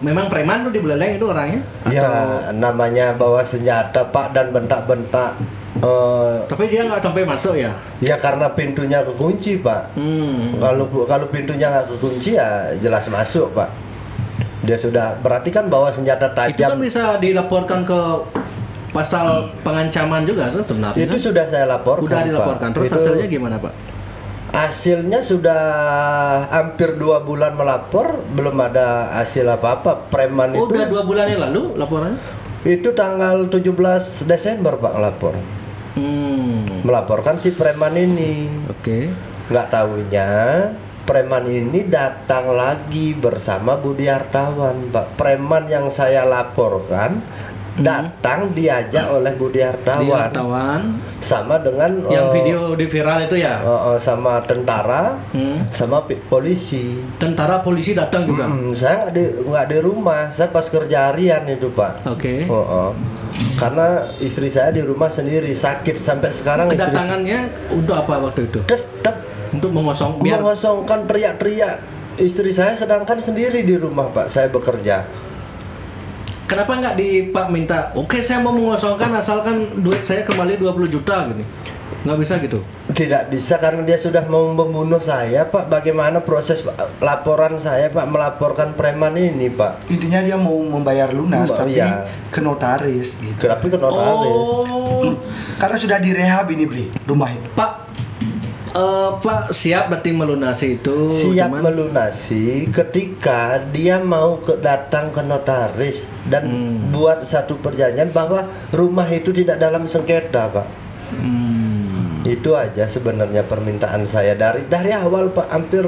[SPEAKER 2] memang preman tuh di Buleleng itu orangnya?
[SPEAKER 1] Ya, namanya bawa senjata, Pak, dan bentak-bentak.
[SPEAKER 2] Tapi dia nggak sampai masuk ya?
[SPEAKER 1] Ya karena pintunya kekunci, Pak. Kalau pintunya nggak kekunci ya jelas masuk, Pak. Dia sudah berarti kan bawa senjata
[SPEAKER 2] Itu kan
[SPEAKER 1] tajam.
[SPEAKER 2] bisa dilaporkan ke pasal pengancaman juga kan sebenarnya.
[SPEAKER 1] Itu
[SPEAKER 2] kan?
[SPEAKER 1] sudah saya laporkan,
[SPEAKER 2] Udah dilaporkan.
[SPEAKER 1] Pak.
[SPEAKER 2] Terus
[SPEAKER 1] Itu
[SPEAKER 2] hasilnya gimana Pak?
[SPEAKER 1] hasilnya sudah hampir 2 bulan melapor, belum ada hasil apa-apa. Preman
[SPEAKER 2] Oh,
[SPEAKER 1] itu
[SPEAKER 2] udah 2 bulan yang lalu laporannya?
[SPEAKER 1] itu tanggal 17 Desember, Pak, lapor. Melaporkan si preman ini.
[SPEAKER 2] Oke.
[SPEAKER 1] Nggak tahunya preman ini datang lagi bersama Budi Hartawan, Pak. Preman yang saya laporkan datang diajak oleh Budi
[SPEAKER 2] Di
[SPEAKER 1] Hartawan,
[SPEAKER 2] Hartawan
[SPEAKER 1] sama dengan
[SPEAKER 2] yang video di viral itu ya?
[SPEAKER 1] sama tentara, sama polisi.
[SPEAKER 2] Tentara polisi datang juga.
[SPEAKER 1] Saya nggak di rumah, saya pas kerja harian itu, Pak.
[SPEAKER 2] Oke.
[SPEAKER 1] Karena istri saya di rumah sendiri, sakit sampai sekarang.
[SPEAKER 2] Kedatangannya untuk apa waktu itu?
[SPEAKER 1] Tetap
[SPEAKER 2] Untuk biar
[SPEAKER 1] mengosongkan, teriak-teriak istri saya, sedangkan sendiri di rumah, Pak, saya bekerja.
[SPEAKER 2] kenapa nggak Pak minta, oke saya mau mengosongkan asalkan duit saya kembali 20 juta gini. Nggak bisa gitu?
[SPEAKER 1] Tidak bisa karena dia sudah mau membunuh saya, Pak. Bagaimana proses laporan saya, Pak, melaporkan preman ini, Pak?
[SPEAKER 3] Intinya dia mau membayar lunas tapi
[SPEAKER 1] iya.
[SPEAKER 3] ke notaris gitu.
[SPEAKER 1] Tapi ke notaris.
[SPEAKER 2] Oh,
[SPEAKER 3] Karena sudah direhab ini beli rumah ini.
[SPEAKER 2] Pak siap berarti melunasi itu.
[SPEAKER 1] Siap melunasi ketika dia mau datang ke notaris dan buat satu perjanjian bahwa rumah itu tidak dalam sengketa, Pak. Itu aja sebenarnya permintaan saya dari awal, Pak. Hampir.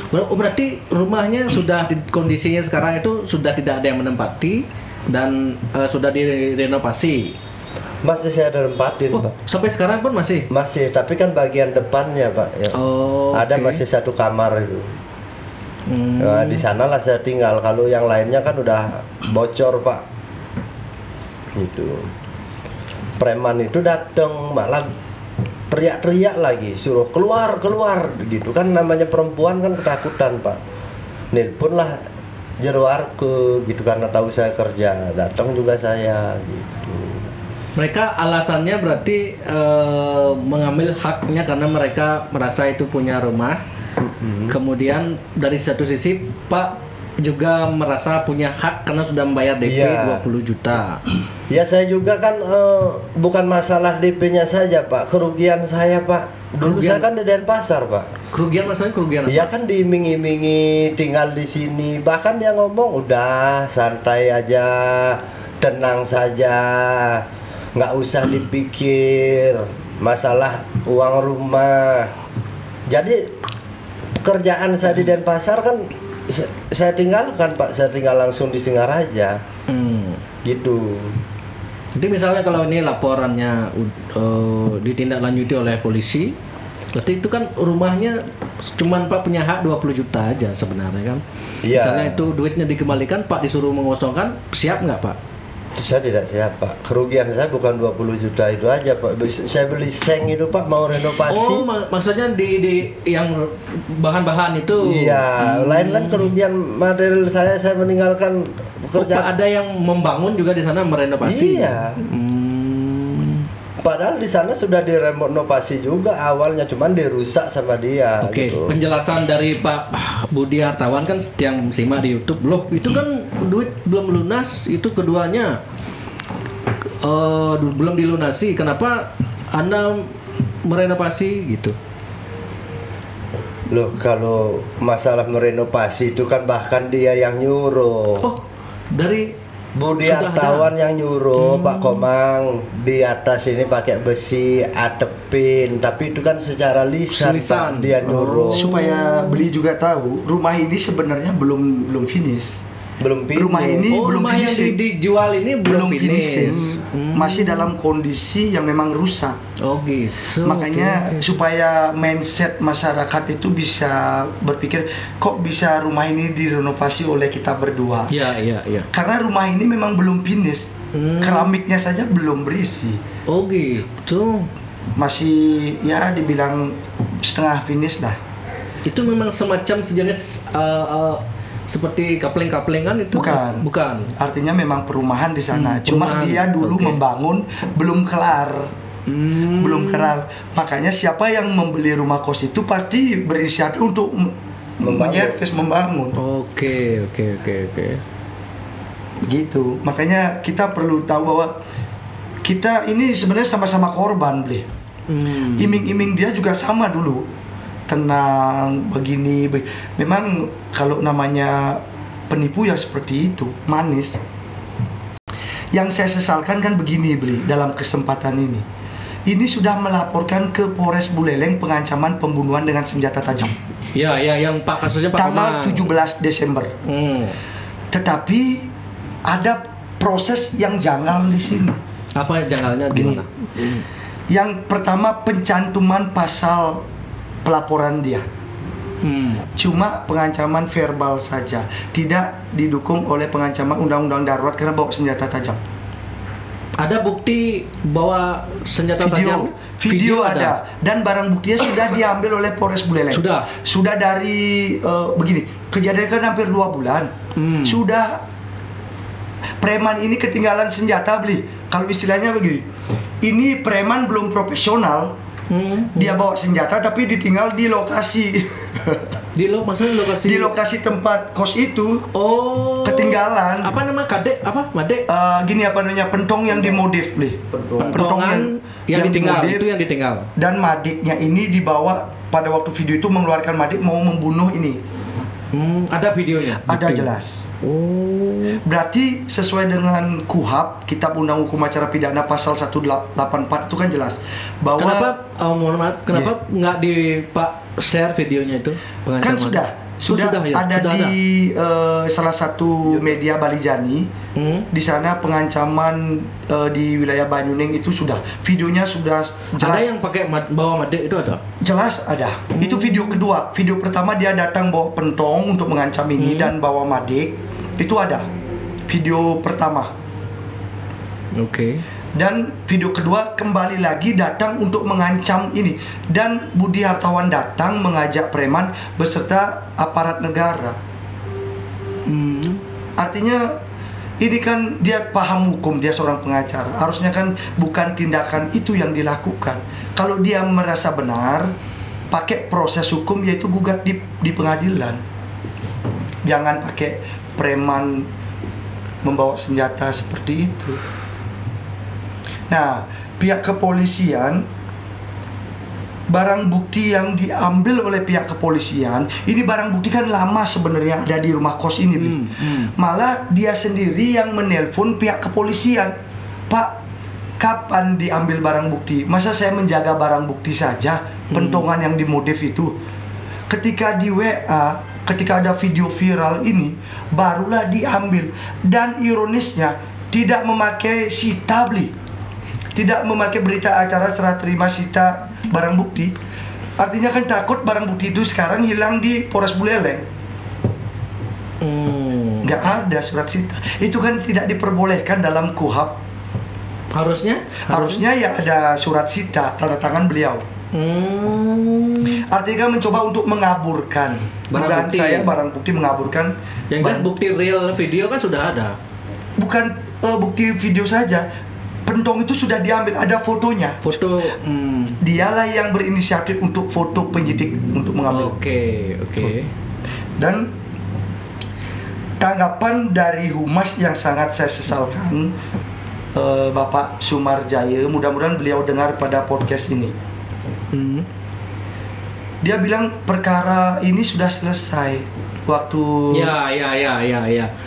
[SPEAKER 2] Berarti rumahnya sudah kondisinya sekarang itu sudah tidak ada yang menempati dan sudah direnovasi.
[SPEAKER 1] Masih saya tempatin, Pak.
[SPEAKER 2] Sampai sekarang pun masih?
[SPEAKER 1] Masih, tapi kan bagian depannya, Pak. Ya. Ada masih satu kamar itu. Nah, di sanalah saya tinggal. Kalau yang lainnya kan udah bocor, Pak. Gitu. Preman itu datang malah teriak-teriak lagi, suruh keluar gitu kan, namanya perempuan kan ketakutan Pak. Nelpon lah jeruarku gitu karena tahu saya kerja, datang juga saya gitu.
[SPEAKER 2] Mereka alasannya berarti mengambil haknya karena mereka merasa itu punya rumah. Kemudian dari satu sisi Pak juga merasa punya hak karena sudah membayar DP 20 juta.
[SPEAKER 1] Ya saya juga kan bukan masalah DP-nya saja Pak, kerugian saya Pak. Dulu
[SPEAKER 2] Kerugian?
[SPEAKER 1] saya kan di Denpasar Pak.
[SPEAKER 2] Kerugian maksudnya kerugian apa?
[SPEAKER 1] Dia kan diiming-imingi tinggal di sini. Bahkan dia ngomong udah santai aja, tenang saja, nggak usah dipikir masalah uang rumah. Jadi pekerjaan saya di Denpasar kan saya tinggalkan Pak, saya tinggal langsung di Singaraja. Gitu.
[SPEAKER 2] Jadi misalnya kalau ini laporannya ditindaklanjuti oleh polisi, berarti itu kan rumahnya cuman Pak punya hak 20 juta aja sebenarnya kan.
[SPEAKER 1] Iya.
[SPEAKER 2] Misalnya itu duitnya dikembalikan, Pak disuruh mengosongkan, siap nggak Pak?
[SPEAKER 1] Saya tidak siap Pak, kerugian saya bukan 20 juta itu aja Pak. Saya beli seng itu Pak, mau renovasi.
[SPEAKER 2] Oh, maksudnya di yang bahan-bahan itu.
[SPEAKER 1] Iya, lain-lain kerugian material saya meninggalkan
[SPEAKER 2] Oh, Pak,
[SPEAKER 1] pekerjaan.
[SPEAKER 2] ada yang membangun juga di sana merenovasi.
[SPEAKER 1] Iya. Padahal di sana sudah direnovasi juga awalnya, cuman dirusak sama dia.
[SPEAKER 2] Oke,
[SPEAKER 1] Gitu.
[SPEAKER 2] penjelasan dari Pak Budi Hartawan kan yang simak di YouTube. Loh, itu kan duit belum lunas, itu keduanya belum dilunasi. Kenapa Anda merenovasi gitu?
[SPEAKER 1] Loh, kalau masalah merenovasi itu kan bahkan dia yang nyuruh.
[SPEAKER 2] Oh, dari
[SPEAKER 1] Budi
[SPEAKER 2] sudah
[SPEAKER 1] Hartawan yang nyuruh Pak Komang di atas ini pakai besi atepin, tapi itu kan secara lisan
[SPEAKER 2] Lisan.
[SPEAKER 1] Pak, dia nyuruh.
[SPEAKER 3] Supaya beli juga tahu, rumah ini sebenarnya belum finish.
[SPEAKER 1] Belum finish.
[SPEAKER 3] Rumah ini belum
[SPEAKER 2] rumah yang
[SPEAKER 3] finishing.
[SPEAKER 2] dijual ini belum
[SPEAKER 3] finishing.
[SPEAKER 2] finish.
[SPEAKER 3] Masih dalam kondisi yang memang rusak.
[SPEAKER 2] Oh gitu.
[SPEAKER 3] Makanya
[SPEAKER 2] Oke.
[SPEAKER 3] supaya mindset masyarakat itu bisa berpikir, kok bisa rumah ini direnovasi oleh kita berdua.
[SPEAKER 2] Iya.
[SPEAKER 3] Karena rumah ini memang belum finish. Keramiknya saja belum berisi.
[SPEAKER 2] Oh gitu.
[SPEAKER 3] Masih ya dibilang setengah finish lah.
[SPEAKER 2] Itu memang semacam sejenis seperti kapling-kaplingan itu? Bukan.
[SPEAKER 3] Artinya memang perumahan di sana. Cuma
[SPEAKER 2] perumahan.
[SPEAKER 3] dia dulu
[SPEAKER 2] Oke.
[SPEAKER 3] membangun belum kelar. Belum kelar. Makanya siapa yang membeli rumah kos itu pasti berinisiatif untuk menyervis, membangun.
[SPEAKER 2] Oke.
[SPEAKER 3] Gitu. Makanya kita perlu tahu bahwa kita ini sebenarnya sama-sama korban, Bli. Iming-iming dia juga sama dulu. Tenang, begini. Memang kalau namanya penipu ya seperti itu, manis. Yang saya sesalkan kan begini, Bli, dalam kesempatan ini. Ini sudah melaporkan ke Polres Buleleng pengancaman pembunuhan dengan senjata tajam.
[SPEAKER 2] Ya, yang Pak kasusnya Pak
[SPEAKER 3] Tanggal
[SPEAKER 2] Komang.
[SPEAKER 3] 17 Desember.
[SPEAKER 2] Tetapi
[SPEAKER 3] Ada proses yang janggal di sini.
[SPEAKER 2] apa janggalnya gimana?
[SPEAKER 3] Yang pertama pencantuman pasal pelaporan dia. Cuma pengancaman verbal saja, tidak didukung oleh pengancaman undang-undang darurat karena bawa senjata tajam.
[SPEAKER 2] Ada bukti bahwa senjata tajam?
[SPEAKER 3] Video ada dan barang buktinya sudah diambil oleh Polres Buleleng. Sudah dari begini, kejadian kan hampir 2 bulan. Sudah preman ini ketinggalan senjata, Beli. Kalau istilahnya begini, ini preman belum profesional. Dia bawa senjata tapi ditinggal di lokasi.
[SPEAKER 2] Maksudnya lokasi?
[SPEAKER 3] Di lokasi tempat kos itu.
[SPEAKER 2] Oh.
[SPEAKER 3] Ketinggalan.
[SPEAKER 2] Apa nama kadek? Apa? Madek?
[SPEAKER 3] Gini apa namanya, pentong yang dimodif, Bli.
[SPEAKER 2] Pentongan yang ditinggal.
[SPEAKER 3] dimodif.
[SPEAKER 2] Itu yang ditinggal.
[SPEAKER 3] Dan madiknya ini dibawa pada waktu video itu mengeluarkan madik mau membunuh ini.
[SPEAKER 2] Ada videonya?
[SPEAKER 3] Ada
[SPEAKER 2] Bukti.
[SPEAKER 3] jelas.
[SPEAKER 2] Oh.
[SPEAKER 3] Berarti sesuai dengan KUHP, Kitab Undang Hukum Acara Pidana pasal 184 itu kan jelas bahwa
[SPEAKER 2] Kenapa mohon maaf, kenapa nggak di Pak share videonya itu?
[SPEAKER 3] kan sudah
[SPEAKER 2] ya?
[SPEAKER 3] ada
[SPEAKER 2] Sudah
[SPEAKER 3] di salah satu media Balijani. Di sana pengancaman di wilayah Banyuning itu sudah videonya sudah jelas.
[SPEAKER 2] Ada yang pakai bawa madek itu ada?
[SPEAKER 3] Jelas ada. Itu video kedua. Video pertama dia datang bawa pentong untuk mengancam ini dan bawa madik. Itu ada. Video pertama.
[SPEAKER 2] Oke.
[SPEAKER 3] Dan video kedua kembali lagi datang untuk mengancam ini. Dan Budi Hartawan datang mengajak preman beserta aparat negara. Artinya ini kan dia paham hukum, dia seorang pengacara. Harusnya kan bukan tindakan itu yang dilakukan. Kalau dia merasa benar, pakai proses hukum, yaitu gugat di pengadilan. Jangan pakai preman membawa senjata seperti itu. Nah, pihak kepolisian, barang bukti yang diambil oleh pihak kepolisian, ini barang bukti kan lama sebenarnya ada di rumah kos ini, Bli. Malah dia sendiri yang menelpon pihak kepolisian. Pak, kapan diambil barang bukti? Masa saya menjaga barang bukti saja, pentongan yang dimodif itu. Ketika di WA, ketika ada video viral ini, barulah diambil. Dan ironisnya, tidak memakai sita, Bli. Tidak memakai berita acara serah terima sita barang bukti. Artinya kan takut barang bukti itu sekarang hilang di Polres Buleleng. Nggak ada surat sita. Itu kan tidak diperbolehkan dalam KUHP. Harusnya ya ada surat sita tanda tangan beliau. Artinya kan mencoba untuk mengaburkan. Bukan saya barang bukti mengaburkan.
[SPEAKER 2] Yang jelas bukti real video kan sudah ada.
[SPEAKER 3] Bukan bukti video saja. Pentong itu sudah diambil, ada fotonya. Dialah yang berinisiatif untuk foto penyidik untuk mengambil.
[SPEAKER 2] Oke.
[SPEAKER 3] Dan tanggapan dari Humas yang sangat saya sesalkan, Bapak Sumarjaya, mudah-mudahan beliau dengar pada podcast ini. Dia bilang perkara ini sudah selesai waktu.
[SPEAKER 2] Ya.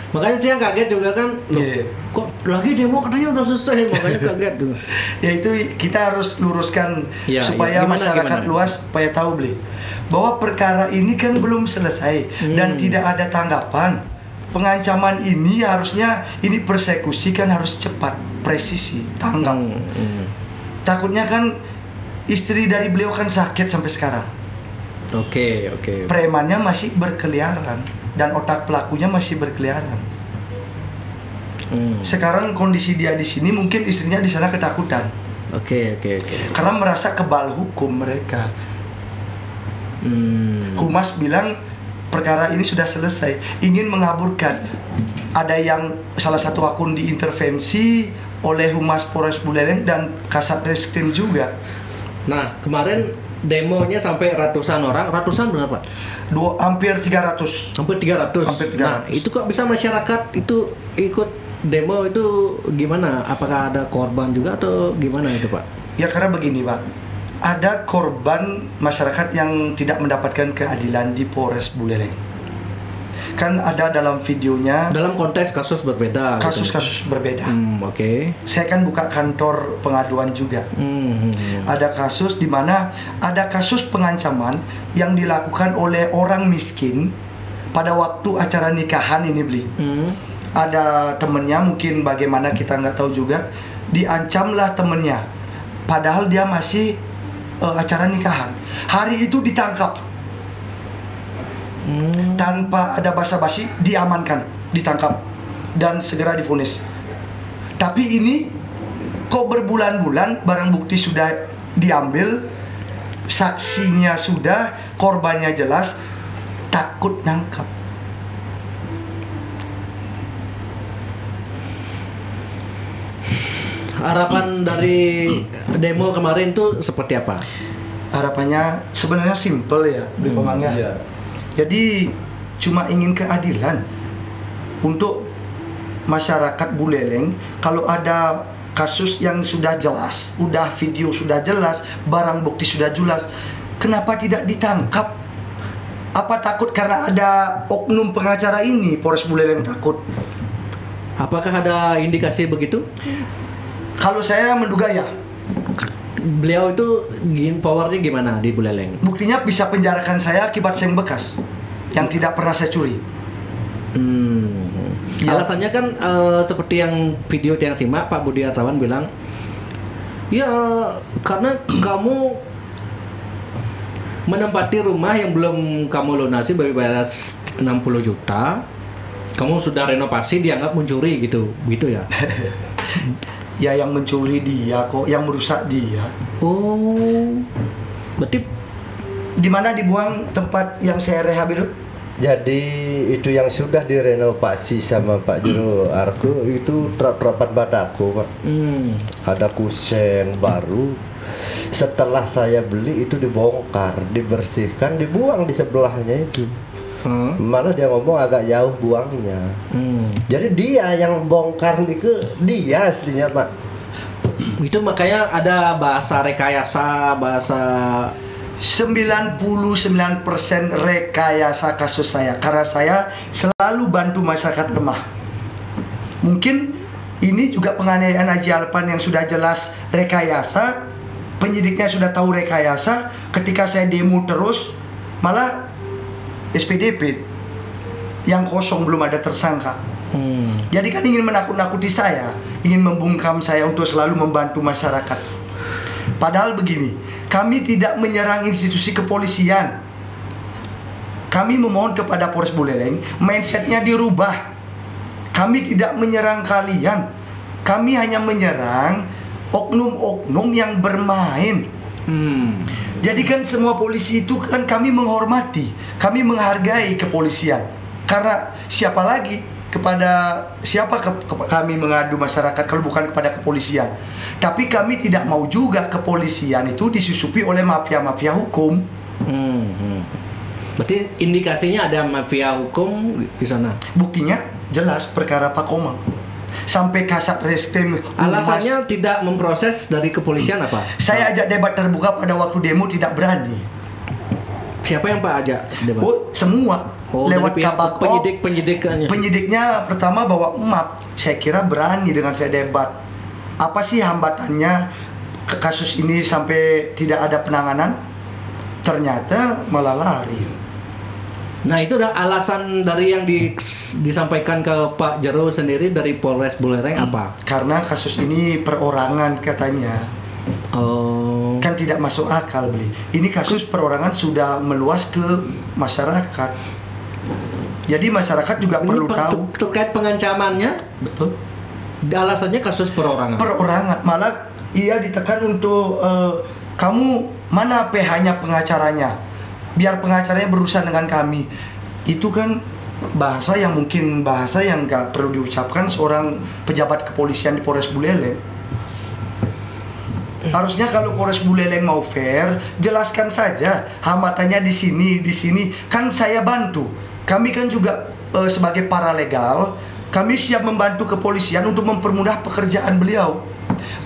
[SPEAKER 2] Makanya dia kaget juga kan. Kok lagi demo katanya udah selesai, makanya kaget juga.
[SPEAKER 3] Ya itu kita harus luruskan supaya masyarakat luas supaya tahu, Bli, bahwa perkara ini kan belum selesai dan tidak ada tanggapan. Pengancaman ini harusnya ini persekusi kan harus cepat, presisi, tanggap. Takutnya kan istri dari beliau kan sakit sampai sekarang.
[SPEAKER 2] Oke.
[SPEAKER 3] Premannya masih berkeliaran dan otak pelakunya masih berkeliaran. Sekarang kondisi dia di sini, mungkin istrinya di sana ketakutan.
[SPEAKER 2] Oke.
[SPEAKER 3] Karena merasa kebal hukum mereka. Humas bilang perkara ini sudah selesai, ingin mengaburkan. Ada yang salah satu akun diintervensi oleh Humas Polres Buleleng dan Kasat Reskrim juga.
[SPEAKER 2] Nah, kemarin demonya sampai ratusan orang, benar Pak?
[SPEAKER 3] Hampir 300.
[SPEAKER 2] Hampir 300. Nah, itu kok bisa masyarakat itu ikut demo itu gimana? Apakah ada korban juga atau gimana itu Pak?
[SPEAKER 3] Ya karena begini Pak, ada korban masyarakat yang tidak mendapatkan keadilan di Polres Buleleng. Kan ada dalam videonya.
[SPEAKER 2] Dalam konteks kasus berbeda.
[SPEAKER 3] Kasus-kasus berbeda.
[SPEAKER 2] Oke.
[SPEAKER 3] Saya kan buka kantor pengaduan juga. Ada kasus di mana ada kasus pengancaman yang dilakukan oleh orang miskin pada waktu acara nikahan ini, Bli. Ada temennya, mungkin bagaimana kita nggak tahu juga, diancamlah temennya. Padahal dia masih acara nikahan. Hari itu ditangkap. Tanpa ada basa-basi diamankan, ditangkap dan segera divonis. Tapi ini kok berbulan-bulan barang bukti sudah diambil, saksinya sudah, korbannya jelas, takut nangkap.
[SPEAKER 2] Harapan dari demo kemarin tuh seperti apa?
[SPEAKER 3] Harapannya sebenarnya simple ya, Bli Komang ya.
[SPEAKER 1] Iya.
[SPEAKER 3] Jadi cuma ingin keadilan untuk masyarakat Buleleng. Kalau ada kasus yang sudah jelas, udah video sudah jelas, barang bukti sudah jelas, kenapa tidak ditangkap? Apa takut karena ada oknum pengacara ini Polres Buleleng takut?
[SPEAKER 2] Apakah ada indikasi begitu?
[SPEAKER 3] Kalau saya menduga ya.
[SPEAKER 2] Beliau itu powernya gimana di Buleleng?
[SPEAKER 3] Buktinya bisa penjarakan saya akibat seng bekas yang tidak pernah saya curi. Ya.
[SPEAKER 2] Alasannya kan seperti yang video yang simak, Pak Budi Hartawan bilang, ya karena kamu menempati rumah yang belum kamu lunasi bayar 60 juta, kamu sudah renovasi dianggap mencuri gitu ya.
[SPEAKER 3] Ya yang mencuri dia kok, yang merusak dia.
[SPEAKER 2] Oh, berarti
[SPEAKER 3] Di mana dibuang tempat yang saya rehab itu?
[SPEAKER 1] Jadi itu yang sudah direnovasi sama Pak Jero Arko itu trap-trapan bataku, Pak. Ada kusen baru. Setelah saya beli itu dibongkar, dibersihkan, dibuang di sebelahnya itu. Malah dia ngomong agak jauh buangnya. Jadi dia yang bongkar itu dia aslinya, Pak.
[SPEAKER 2] Itu makanya ada bahasa rekayasa, bahasa
[SPEAKER 3] 99% rekayasa kasus saya, karena saya selalu bantu masyarakat lemah. Mungkin ini juga penganiayaan Haji Alpan yang sudah jelas rekayasa, penyidiknya sudah tahu rekayasa. Ketika saya demo terus, malah SPDP yang kosong, belum ada tersangka. Jadi kan ingin menakut-nakuti saya, ingin membungkam saya untuk selalu membantu masyarakat. Padahal begini, kami tidak menyerang institusi kepolisian. Kami memohon kepada Polres Buleleng, mindsetnya dirubah. Kami tidak menyerang kalian, kami hanya menyerang oknum-oknum yang bermain. Jadi kan semua polisi itu kan kami menghormati, kami menghargai kepolisian. Karena siapa lagi kami mengadu masyarakat kalau bukan kepada kepolisian. Tapi kami tidak mau juga kepolisian itu disusupi oleh mafia-mafia hukum.
[SPEAKER 2] Berarti indikasinya ada mafia hukum di sana.
[SPEAKER 3] Buktinya jelas perkara Pak Komang. Sampai Kasat Reskrim
[SPEAKER 2] Alasannya tidak memproses dari kepolisian apa?
[SPEAKER 3] Saya ajak debat terbuka pada waktu demo, tidak berani.
[SPEAKER 2] Siapa yang Pak ajak debat?
[SPEAKER 3] Oh, semua. Lewat Kabako. Penyidiknya pertama bawa map. Saya kira berani dengan saya debat. Apa sih hambatannya ke kasus ini sampai tidak ada penanganan? Ternyata malah lari.
[SPEAKER 2] Nah, itu udah alasan dari yang disampaikan ke Pak Jero sendiri dari Polres Buleleng apa?
[SPEAKER 3] Karena kasus ini perorangan katanya.
[SPEAKER 2] Oh.
[SPEAKER 3] Kan tidak masuk akal beli. Ini kasus perorangan sudah meluas ke masyarakat. Jadi masyarakat juga
[SPEAKER 2] Ini
[SPEAKER 3] perlu tahu.
[SPEAKER 2] Terkait pengancamannya,
[SPEAKER 3] Betul.
[SPEAKER 2] alasannya kasus perorangan.
[SPEAKER 3] Perorangan, malah ia ditekan untuk kamu mana PH-nya pengacaranya, biar pengacaranya berurusan dengan kami. Itu kan bahasa yang mungkin nggak perlu diucapkan seorang pejabat kepolisian di Polres Buleleng. Harusnya kalau Polres Buleleng mau fair, jelaskan saja hambatannya di sini. Kan saya bantu. Kami kan juga sebagai paralegal, kami siap membantu kepolisian untuk mempermudah pekerjaan beliau.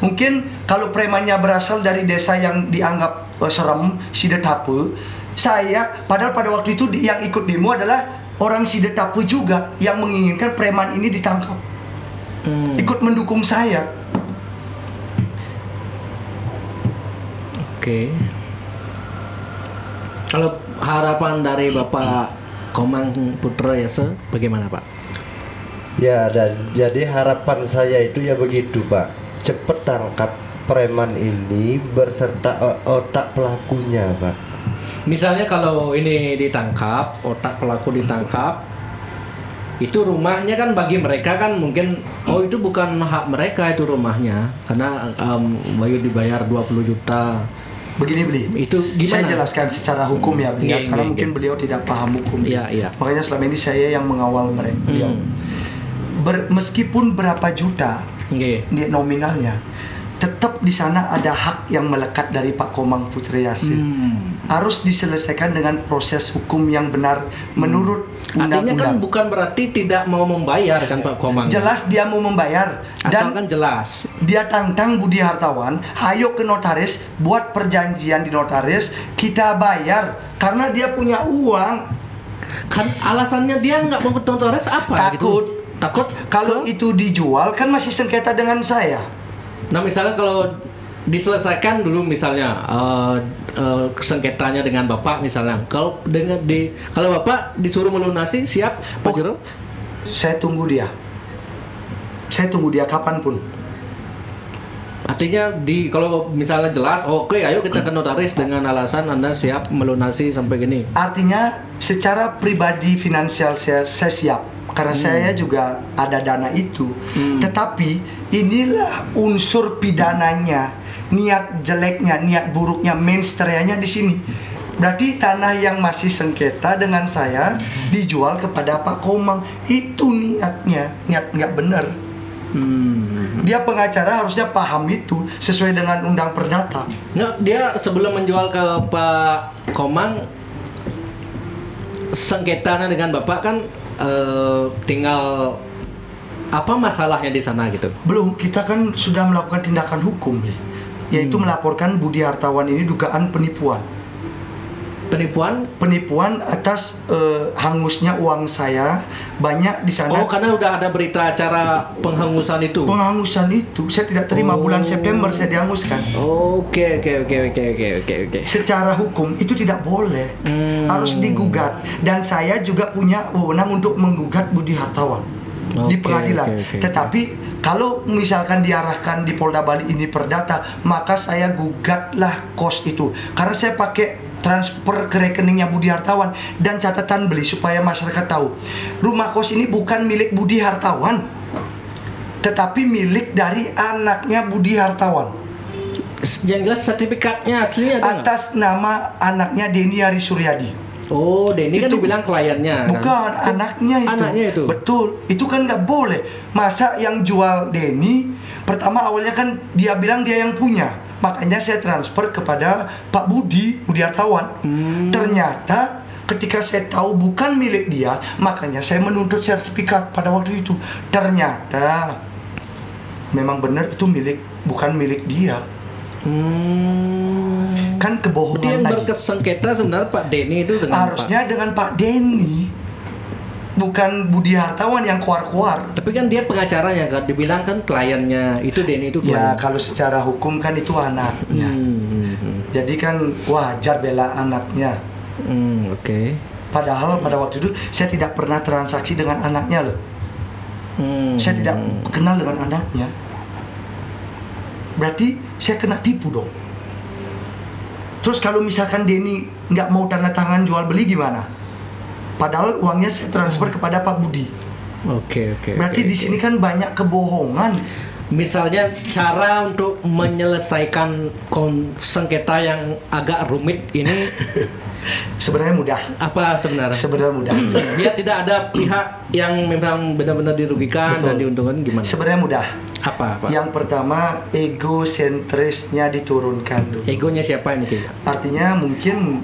[SPEAKER 3] Mungkin kalau premannya berasal dari desa yang dianggap serem, Sidetape, padahal pada waktu itu yang ikut demo adalah orang Sidetape juga yang menginginkan preman ini ditangkap. Ikut mendukung saya.
[SPEAKER 2] Oke. Kalau harapan dari Bapak Komang Putra Yasa bagaimana, Pak?
[SPEAKER 1] Ya, dan jadi harapan saya itu ya begitu, Pak. Cepat tangkap preman ini berserta otak pelakunya, Pak.
[SPEAKER 2] Misalnya kalau ini ditangkap, otak pelaku ditangkap, itu rumahnya kan bagi mereka kan mungkin itu bukan hak mereka itu rumahnya karena Bayu dibayar 20 juta.
[SPEAKER 3] Begini Beli,
[SPEAKER 2] Itu gimana?
[SPEAKER 3] saya jelaskan secara hukum ya Beli, karena mungkin beliau tidak paham hukum.
[SPEAKER 2] Iya.
[SPEAKER 3] Makanya selama ini saya yang mengawal beliau. Meskipun berapa juta nominalnya, tetap di sana ada hak yang melekat dari Pak Komang Putri Yasin. Harus diselesaikan dengan proses hukum yang benar menurut undang-undang.
[SPEAKER 2] Artinya kan bukan berarti tidak mau membayar kan Pak Komang.
[SPEAKER 3] Jelas dia mau membayar.
[SPEAKER 2] Asalkan jelas.
[SPEAKER 3] Dia tantang Budi Hartawan, ayo ke notaris, buat perjanjian di notaris, kita bayar karena dia punya uang.
[SPEAKER 2] Kan alasannya dia nggak mau ke notaris apa?
[SPEAKER 3] Takut.
[SPEAKER 2] Gitu? Takut
[SPEAKER 3] Kalau itu dijual kan masih sengketa dengan saya.
[SPEAKER 2] Nah, misalnya kalau diselesaikan dulu misalnya sengketanya dengan Bapak misalnya. Kalau kalau Bapak disuruh melunasi siap Pak Jero?
[SPEAKER 3] Saya tunggu dia kapanpun.
[SPEAKER 2] Artinya kalau misalnya jelas oke, ayo kita ke notaris dengan alasan Anda siap melunasi sampai gini.
[SPEAKER 3] Artinya secara pribadi finansial saya siap. karena saya juga ada dana itu. Tetapi inilah unsur pidananya, niat jeleknya, niat buruknya, mensreanya di sini. Berarti tanah yang masih sengketa dengan saya dijual kepada Pak Komang. Itu niatnya, niat nggak benar. Dia pengacara harusnya paham itu sesuai dengan undang perdata.
[SPEAKER 2] Nah, dia sebelum menjual ke Pak Komang, sengketanya dengan Bapak kan tinggal apa masalahnya di sana gitu?
[SPEAKER 3] Belum, kita kan sudah melakukan tindakan hukum, yaitu melaporkan Budi Hartawan ini dugaan penipuan. Penipuan atas hangusnya uang saya banyak di sana.
[SPEAKER 2] Oh, karena udah ada berita acara penghangusan itu.
[SPEAKER 3] Penghangusan itu saya tidak terima. Bulan September saya dihanguskan.
[SPEAKER 2] Oke.
[SPEAKER 3] Secara hukum itu tidak boleh, harus digugat. Dan saya juga punya wewenang untuk menggugat Budi Hartawan di pengadilan. Tetapi kalau misalkan diarahkan di Polda Bali ini perdata, maka saya gugatlah kos itu, karena saya pakai transfer ke rekeningnya Budi Hartawan. Dan catatan beli supaya masyarakat tahu, rumah kos ini bukan milik Budi Hartawan, tetapi milik dari anaknya Budi Hartawan.
[SPEAKER 2] Yang jelas sertifikatnya aslinya ada
[SPEAKER 3] atas nama anaknya Denny Ari Suryadi.
[SPEAKER 2] Oh, Denny kan dibilang kliennya.
[SPEAKER 3] Bukan,
[SPEAKER 2] kan?
[SPEAKER 3] Anaknya itu.
[SPEAKER 2] Anaknya itu.
[SPEAKER 3] Betul, itu kan nggak boleh. Masa yang jual Denny, pertama awalnya kan dia bilang dia yang punya. Makanya saya transfer kepada Pak Budi Hartawan. Ternyata ketika saya tahu bukan milik dia, makanya saya menuntut sertifikat pada waktu itu. Ternyata memang benar itu bukan milik dia. Kan kebohongan
[SPEAKER 2] yang
[SPEAKER 3] lagi.
[SPEAKER 2] Berkesengketa sebenarnya Pak Denny itu dengan
[SPEAKER 3] harusnya dengan Pak Denny, bukan Budi Hartawan yang kuar-kuar.
[SPEAKER 2] Tapi kan dia pengacaranya kan, dibilang kan kliennya itu Denny itu klien.
[SPEAKER 3] Ya kalau secara hukum kan itu anaknya. Jadi kan wajar bela anaknya.
[SPEAKER 2] Oke.
[SPEAKER 3] Padahal pada waktu itu saya tidak pernah transaksi dengan anaknya loh. Saya tidak kenal dengan anaknya. Berarti saya kena tipu dong. Terus kalau misalkan Denny nggak mau tanda tangan jual beli gimana? Padahal uangnya saya transfer kepada Pak Budi.
[SPEAKER 2] Oke.
[SPEAKER 3] Berarti di sini kan banyak kebohongan.
[SPEAKER 2] Misalnya cara untuk menyelesaikan sengketa yang agak rumit ini
[SPEAKER 3] sebenarnya mudah.
[SPEAKER 2] Apa sebenarnya?
[SPEAKER 3] Sebenarnya mudah.
[SPEAKER 2] Biar tidak ada pihak yang memang benar-benar dirugikan. Betul. Dan diuntungkan gimana?
[SPEAKER 3] Sebenarnya mudah.
[SPEAKER 2] Apa?
[SPEAKER 3] Yang pertama, egosentrisnya diturunkan dulu.
[SPEAKER 2] Egonya siapa ini?
[SPEAKER 3] Artinya mungkin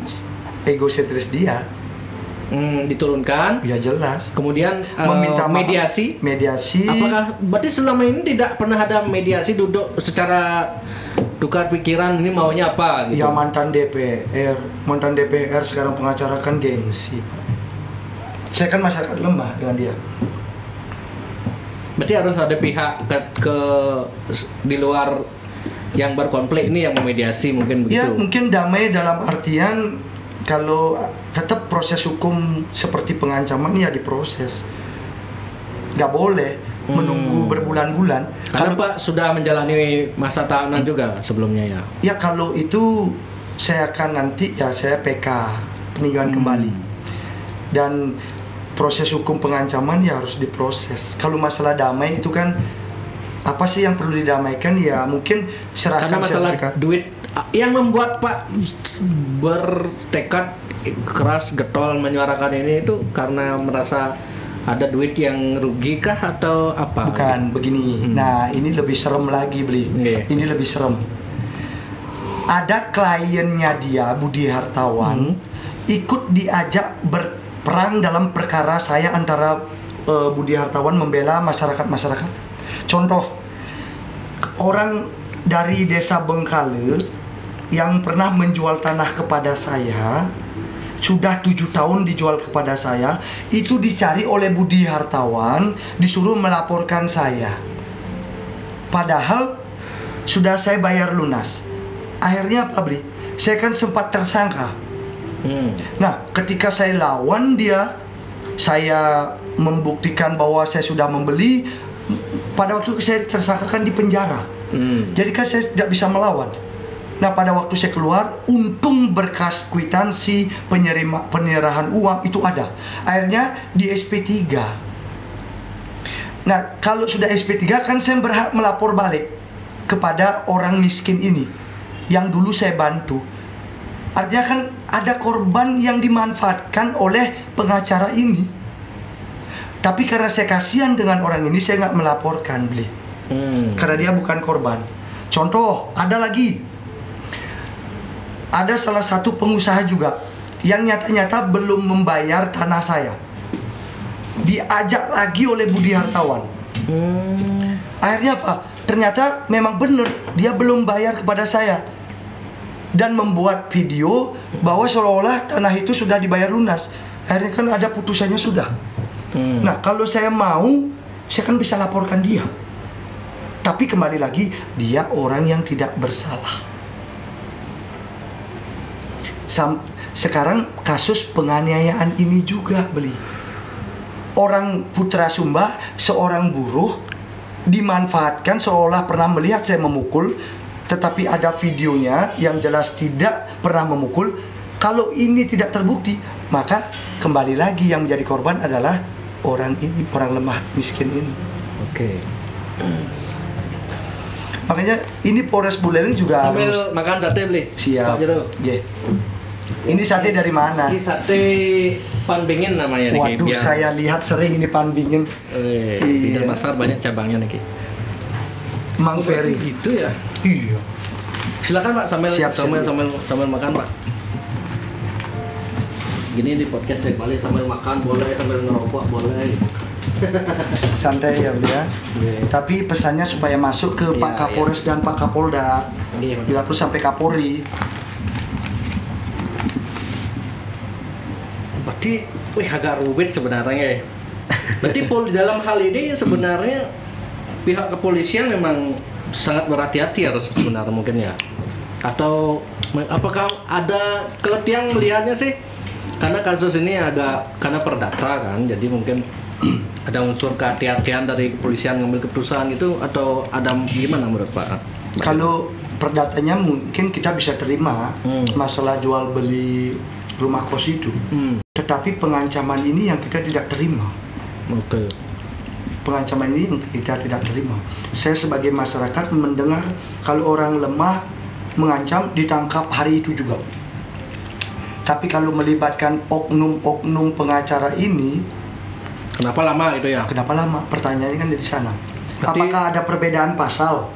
[SPEAKER 3] egosentris dia.
[SPEAKER 2] Diturunkan.
[SPEAKER 3] Ya jelas.
[SPEAKER 2] Kemudian meminta mediasi. Apakah berarti selama ini tidak pernah ada mediasi, duduk secara tukar pikiran ini maunya apa gitu?
[SPEAKER 3] Ya mantan DPR sekarang pengacara kan gengsi, Pak. Saya kan masyarakat lemah dengan dia.
[SPEAKER 2] Berarti harus ada pihak ke di luar yang berkonflik ini yang memediasi mungkin begitu.
[SPEAKER 3] Ya mungkin damai dalam artian kalau tetap proses hukum seperti pengancaman ya diproses. Nggak boleh menunggu berbulan-bulan.
[SPEAKER 2] Karena Pak sudah menjalani masa tahanan juga sebelumnya ya.
[SPEAKER 3] Ya kalau itu saya akan nanti ya saya PK, peninjauan kembali. Dan proses hukum pengancaman ya harus diproses. Kalau masalah damai itu kan apa sih yang perlu didamaikan ya mungkin serahkan.
[SPEAKER 2] Karena masalah duit yang membuat Pak bertekad keras getol menyuarakan ini itu karena merasa ada duit yang rugi kah atau apa?
[SPEAKER 3] Bukan, begini. Nah, ini lebih serem lagi, Beli. Ini lebih serem. Ada kliennya dia, Budi Hartawan, ikut diajak berperang dalam perkara saya antara Budi Hartawan membela masyarakat-masyarakat. Contoh, orang dari desa Bengkale yang pernah menjual tanah kepada saya, sudah 7 tahun dijual kepada saya, itu dicari oleh Budi Hartawan, disuruh melaporkan saya. Padahal sudah saya bayar lunas. Akhirnya apa, Bri? Saya kan sempat tersangka. Nah, ketika saya lawan dia, saya membuktikan bahwa saya sudah membeli. Pada waktu saya tersangkakan di penjara. Jadi kan saya tidak bisa melawan. Nah, pada waktu saya keluar, untung berkas kwitansi penyerahan uang itu ada. Akhirnya di SP3 Nah, kalau sudah SP3 kan saya berhak melapor balik kepada orang miskin ini yang dulu saya bantu. Artinya kan ada korban yang dimanfaatkan oleh pengacara ini. Tapi karena saya kasihan dengan orang ini, saya nggak melaporkan, beli. Karena dia bukan korban. Contoh, ada lagi. Ada salah satu pengusaha juga yang nyata-nyata belum membayar tanah saya. Diajak lagi oleh Budi Hartawan. Akhirnya apa? Ternyata memang benar dia belum bayar kepada saya dan membuat video bahwa seolah-olah tanah itu sudah dibayar lunas. Akhirnya kan ada putusannya sudah. Nah, kalau saya mau, saya kan bisa laporkan dia. Tapi kembali lagi, dia orang yang tidak bersalah. Sekarang kasus penganiayaan ini juga, beli. Orang Putra Sumba, seorang buruh, dimanfaatkan seolah pernah melihat saya memukul, tetapi ada videonya yang jelas tidak pernah memukul. Kalau ini tidak terbukti, maka kembali lagi yang menjadi korban adalah orang ini, orang lemah miskin ini.
[SPEAKER 2] Oke.
[SPEAKER 3] Makanya ini Polres Buleleng juga
[SPEAKER 2] Sambil
[SPEAKER 3] harus
[SPEAKER 2] makan sate, beli.
[SPEAKER 3] siap.
[SPEAKER 2] Pak Jero.
[SPEAKER 3] Yeah. Ini sate dari mana?
[SPEAKER 2] Ini sate Panbingin namanya nih.
[SPEAKER 3] Waduh, saya lihat sering ini Panbingin.
[SPEAKER 2] Di
[SPEAKER 3] Iya.
[SPEAKER 2] Denpasar banyak cabangnya nih.
[SPEAKER 3] Mang Ferry.
[SPEAKER 2] Gitu ya.
[SPEAKER 3] Iya.
[SPEAKER 2] Silakan Pak, sambil
[SPEAKER 3] Siap,
[SPEAKER 2] sambil,
[SPEAKER 3] siap.
[SPEAKER 2] sambil makan Pak. Gini di podcast Jack Bali sambil makan boleh, sambil ngerokok boleh.
[SPEAKER 3] Santai ya, Beli ya.
[SPEAKER 2] Iya.
[SPEAKER 3] Tapi pesannya supaya masuk ke
[SPEAKER 2] Iya,
[SPEAKER 3] Pak Kapolres dan Pak Kapolda.
[SPEAKER 2] Iya, Pak.
[SPEAKER 3] Bila perlu sampai Kapolri.
[SPEAKER 2] Berarti, wih agak rumit sebenarnya ya. Berarti di dalam hal ini sebenarnya pihak kepolisian memang sangat berhati-hati harus sebenarnya mungkin ya. Atau apakah ada, kalau Tiang melihatnya sih, karena kasus ini agak karena perdata kan, jadi mungkin ada unsur kehati-hatian dari kepolisian ngambil keputusan itu, atau ada gimana menurut Pak?
[SPEAKER 3] Kalau perdatanya mungkin kita bisa terima masalah jual beli rumah kos itu. Tetapi pengancaman ini yang kita tidak terima.
[SPEAKER 2] Oke.
[SPEAKER 3] Pengancaman ini yang kita tidak terima. Saya sebagai masyarakat mendengar kalau orang lemah mengancam ditangkap hari itu juga. Tapi kalau melibatkan oknum-oknum pengacara ini,
[SPEAKER 2] Kenapa lama itu ya?
[SPEAKER 3] kenapa lama? Pertanyaannya kan dari sana.
[SPEAKER 2] Berarti-
[SPEAKER 3] Apakah ada perbedaan pasal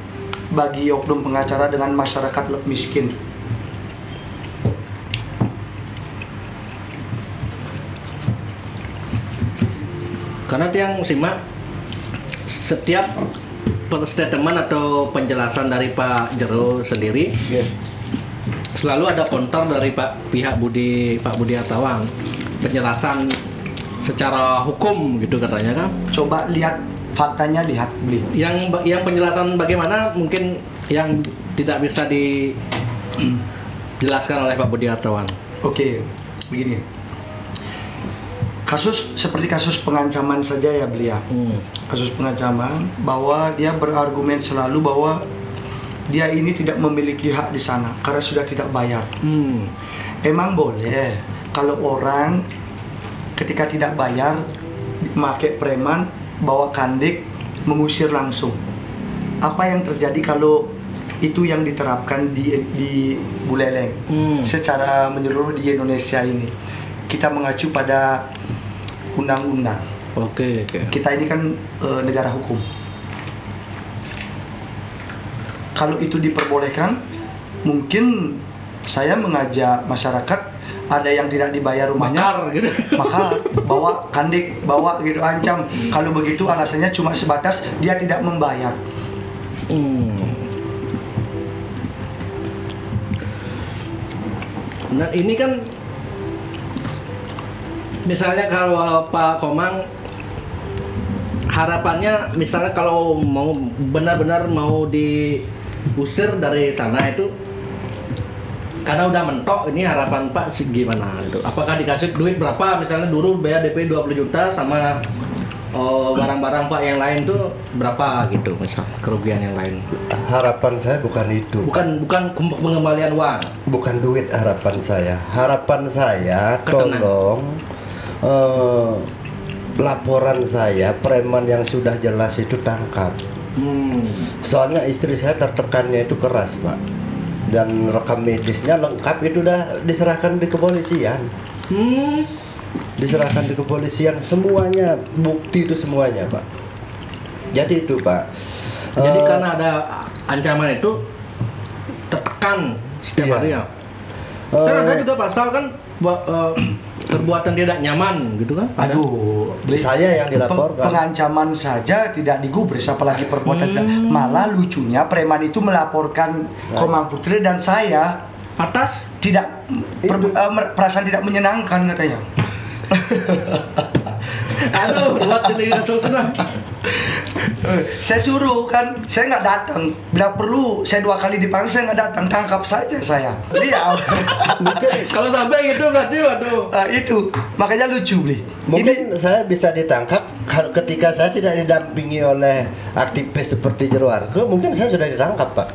[SPEAKER 3] bagi oknum pengacara dengan masyarakat miskin?
[SPEAKER 2] Karena Tiang simak setiap statement atau penjelasan dari Pak Jero sendiri selalu ada counter dari pihak Pak Budi Hartawan, penjelasan secara hukum gitu katanya kan.
[SPEAKER 3] Coba lihat faktanya, lihat beli.
[SPEAKER 2] Yang penjelasan bagaimana mungkin yang tidak bisa dijelaskan oleh Pak Budi Hartawan.
[SPEAKER 3] Oke, begini. Kasus seperti kasus pengancaman saja ya beliau. Kasus pengancaman bahwa dia berargumen selalu bahwa dia ini tidak memiliki hak di sana karena sudah tidak bayar. Emang boleh kalau orang ketika tidak bayar pakai preman bawa kandik mengusir langsung. Apa yang terjadi kalau itu yang diterapkan di Buleleng secara menyeluruh di Indonesia ini? Kita mengacu pada undang-undang.
[SPEAKER 2] Oke.
[SPEAKER 3] Kita ini kan negara hukum. Kalau itu diperbolehkan, mungkin saya mengajak masyarakat, ada yang tidak dibayar rumahnya,
[SPEAKER 2] Makar gitu.
[SPEAKER 3] maka bawa kandik, bawa gitu, ancam. Kalau begitu alasannya cuma sebatas dia tidak membayar.
[SPEAKER 2] Nah ini kan misalnya kalau Pak Komang harapannya misalnya kalau mau benar-benar mau diusir dari sana itu karena udah mentok, ini harapan Pak sih gimana gitu? Apakah dikasih duit berapa, misalnya dulu bayar DP 20 juta sama barang-barang Pak yang lain tuh berapa gitu, misal kerugian yang lain?
[SPEAKER 1] Harapan saya bukan itu.
[SPEAKER 2] Bukan pengembalian uang.
[SPEAKER 1] Bukan duit harapan saya. Harapan saya
[SPEAKER 2] Ketenang.
[SPEAKER 1] tolong laporan saya preman yang sudah jelas itu tangkap. Soalnya istri saya tertekannya itu keras, Pak. Dan rekam medisnya lengkap, itu udah diserahkan di kepolisian. Diserahkan di kepolisian semuanya, bukti itu semuanya, Pak. Jadi itu, Pak.
[SPEAKER 2] Jadi karena ada ancaman itu tertekan setiap
[SPEAKER 1] Iya.
[SPEAKER 2] hari ya. Kan ada juga pasal kan perbuatan tidak nyaman gitu kan? Ada.
[SPEAKER 3] Aduh,
[SPEAKER 1] Saya yang dilaporkan.
[SPEAKER 3] Pengancaman saja tidak digubris, apalagi perbuatan tidak. Malah lucunya preman itu melaporkan Komang Putra dan saya
[SPEAKER 2] Atas
[SPEAKER 3] tidak perasaan tidak menyenangkan katanya.
[SPEAKER 2] aduh buat sendiri senang.
[SPEAKER 3] Saya suruh kan, saya nggak datang. Bila perlu saya 2 kali dipanggil, saya nggak datang, tangkap saja saya. Dia
[SPEAKER 1] Mungkin
[SPEAKER 2] Kalau sampai gitu berarti waduh.
[SPEAKER 3] itu makanya lucu beli.
[SPEAKER 1] Mungkin saya bisa ditangkap ketika saya tidak didampingi oleh aktivis seperti Jero Harjo, mungkin saya sudah ditangkap, Pak.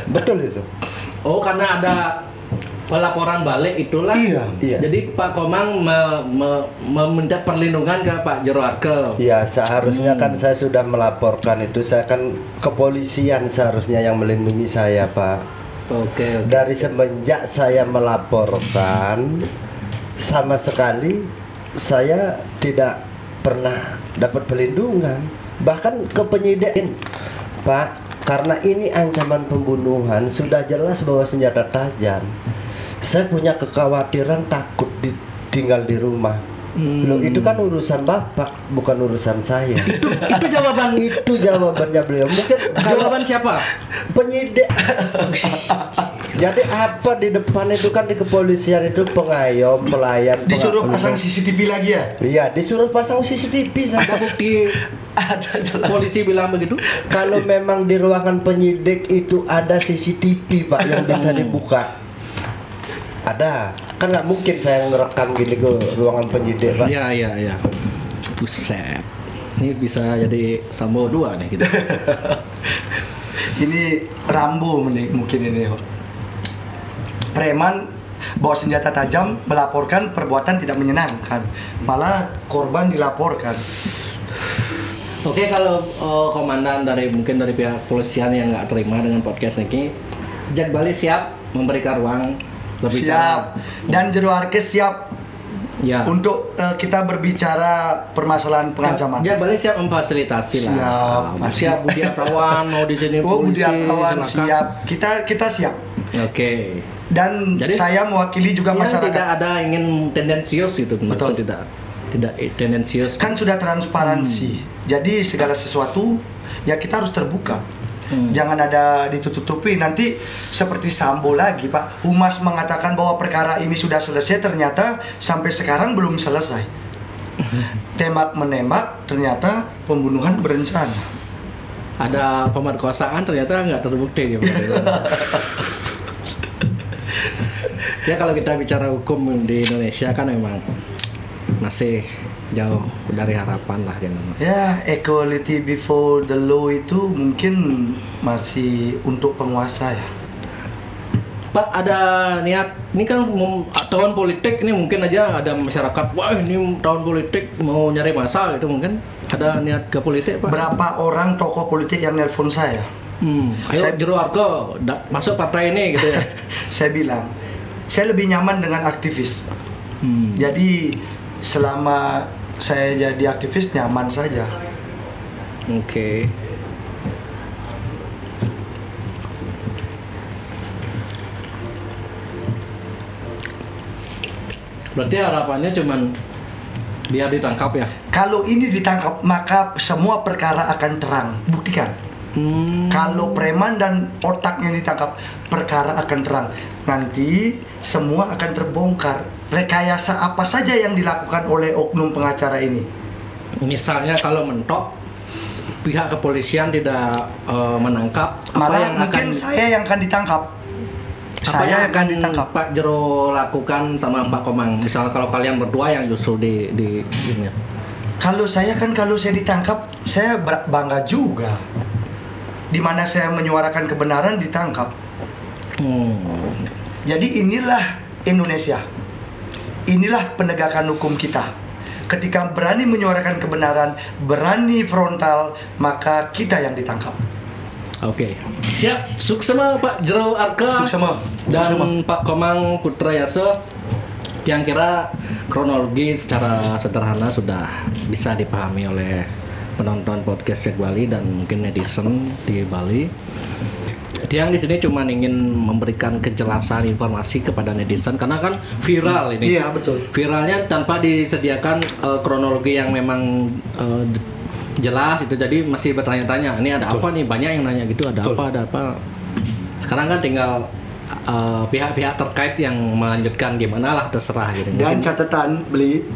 [SPEAKER 1] Betul itu.
[SPEAKER 2] Oh, karena ada pelaporan balik itulah.
[SPEAKER 3] Iya.
[SPEAKER 2] Jadi Pak Komang meminta perlindungan ke Pak Jero Harjo.
[SPEAKER 1] Ya, seharusnya kan saya sudah melaporkan itu, saya kan kepolisian seharusnya yang melindungi saya, Pak.
[SPEAKER 2] Oke.
[SPEAKER 1] Dari semenjak saya melaporkan, sama sekali saya tidak pernah dapat perlindungan, bahkan ke penyidik, Pak. Karena ini ancaman pembunuhan, sudah jelas bawa senjata tajam. Saya punya kekhawatiran, takut tinggal di rumah. Loh, itu kan urusan Bapak, bukan urusan saya.
[SPEAKER 2] Itu jawaban
[SPEAKER 1] Itu jawabannya beliau. Mungkin
[SPEAKER 2] jawaban siapa?
[SPEAKER 1] penyidik. Jadi apa di depan itu kan di kepolisian itu pengayom, pelayan,
[SPEAKER 3] Disuruh pasang CCTV lagi ya?
[SPEAKER 1] Iya, disuruh pasang CCTV.
[SPEAKER 2] Ada bukti polisi bilang begitu?
[SPEAKER 1] Kalau memang di ruangan penyidik itu ada CCTV, Pak, yang bisa dibuka. Ada. Kan nggak mungkin saya ngerekam gini ke ruangan penyidik, Pak.
[SPEAKER 2] Iya. Buset. Ini bisa jadi Sambo 2 nih gitu.
[SPEAKER 3] Ini Rambo mungkin ini. Preman bawa senjata tajam melaporkan perbuatan tidak menyenangkan, malah korban dilaporkan.
[SPEAKER 2] Oke, kalau komandan mungkin dari pihak kepolisian yang nggak terima dengan podcast ini, Jak Bali siap memberikan ruang berbicara.
[SPEAKER 3] Siap. Dan Jero Harjo siap
[SPEAKER 2] Ya.
[SPEAKER 3] untuk kita berbicara permasalahan pengancaman.
[SPEAKER 2] Jak Bali siap memfasilitasi lah.
[SPEAKER 3] Siap.
[SPEAKER 2] Siap Budi Artawan mau di sini
[SPEAKER 3] Oh, Budi
[SPEAKER 2] polisi,
[SPEAKER 3] Artawan
[SPEAKER 2] silakan.
[SPEAKER 3] siap. Kita siap.
[SPEAKER 2] Oke.
[SPEAKER 3] Dan
[SPEAKER 2] Jadi,
[SPEAKER 3] saya mewakili juga
[SPEAKER 2] Yang
[SPEAKER 3] masyarakat.
[SPEAKER 2] tidak ada ingin tendensius itu, maksud
[SPEAKER 3] Betul.
[SPEAKER 2] tidak tendensius.
[SPEAKER 3] Kan sudah transparansi. Jadi segala sesuatu ya kita harus terbuka. Jangan ada ditutup-tutupi. Nanti seperti Sambo lagi, Pak. Humas mengatakan bahwa perkara ini sudah selesai, ternyata sampai sekarang belum selesai. Tembak menembak, ternyata pembunuhan berencana.
[SPEAKER 2] Ada pemerkosaan ternyata nggak terbukti gitu. Ya kalau kita bicara hukum di Indonesia kan memang masih jauh dari harapan lah jangan.
[SPEAKER 3] Ya, equality before the law itu mungkin masih untuk penguasa ya.
[SPEAKER 2] Pak, ada niat ini kan tahun politik, ini mungkin aja ada masyarakat, wah ini tahun politik mau nyari masa gitu, mungkin ada niat ke politik, Pak.
[SPEAKER 3] Berapa orang tokoh politik yang nelpon saya?
[SPEAKER 2] Ayo Jero Harjo masuk partai ini gitu ya.
[SPEAKER 3] Saya bilang, saya lebih nyaman dengan aktivis. Jadi selama saya jadi aktivis nyaman saja.
[SPEAKER 2] Oke. Berarti harapannya cuman biar ditangkap ya?
[SPEAKER 3] Kalau ini ditangkap, maka semua perkara akan terang. Buktikan. Kalau preman dan otaknya ditangkap, perkara akan terang. Nanti semua akan terbongkar. Rekayasa apa saja yang dilakukan oleh oknum pengacara ini?
[SPEAKER 2] Misalnya kalau mentok, pihak kepolisian tidak menangkap,
[SPEAKER 3] Malah mungkin saya yang akan ditangkap.
[SPEAKER 2] apa yang
[SPEAKER 3] Saya akan ditangkap.
[SPEAKER 2] Pak Jero lakukan sama Pak Komang? Misalnya kalau kalian berdua yang justru di ini.
[SPEAKER 3] Kalau saya ditangkap, saya bangga juga. Di mana saya menyuarakan kebenaran ditangkap. Jadi inilah Indonesia. Inilah penegakan hukum kita. ketika berani menyuarakan kebenaran, berani frontal, maka kita yang ditangkap.
[SPEAKER 2] Oke, siap. Suksema Pak Jero Arka
[SPEAKER 3] Suksema.
[SPEAKER 2] dan
[SPEAKER 3] Suksema.
[SPEAKER 2] Pak Komang Putra Yaso. Yang kira kronologi secara sederhana sudah bisa dipahami oleh penonton podcast Cek Bali dan mungkin netizen di Bali. Tiang di sini cuma ingin memberikan kejelasan informasi kepada netizen karena kan viral ini.
[SPEAKER 3] Iya, betul.
[SPEAKER 2] Viralnya tanpa disediakan kronologi yang memang jelas itu, jadi masih bertanya-tanya ini ada apa nih, banyak yang nanya gitu, ada apa. Sekarang kan tinggal pihak-pihak terkait yang melanjutkan, gimana lah terserah gitu.
[SPEAKER 3] Dan catatan beli,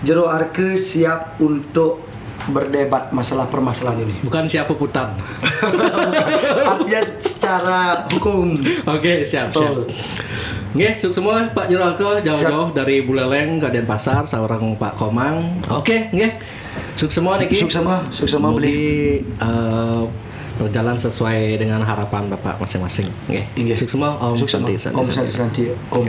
[SPEAKER 3] Jero Arke siap untuk berdebat masalah permasalahan ini.
[SPEAKER 2] Bukan siap puputan.
[SPEAKER 3] Artinya secara hukum.
[SPEAKER 2] Oke, siap. Nggih, sukses semua Pak Jero Arke jauh-jauh dari Buleleng ke Denpasar, seorang Pak Komang. Oke, nggih. Sukses semua niki.
[SPEAKER 3] Sukses semua beli.
[SPEAKER 2] Berjalan sesuai dengan harapan Bapak masing-masing. Nggih.
[SPEAKER 3] Inggih.
[SPEAKER 2] Sukses semua Om
[SPEAKER 3] Sukses
[SPEAKER 2] Santi.
[SPEAKER 3] Om Santi. Om.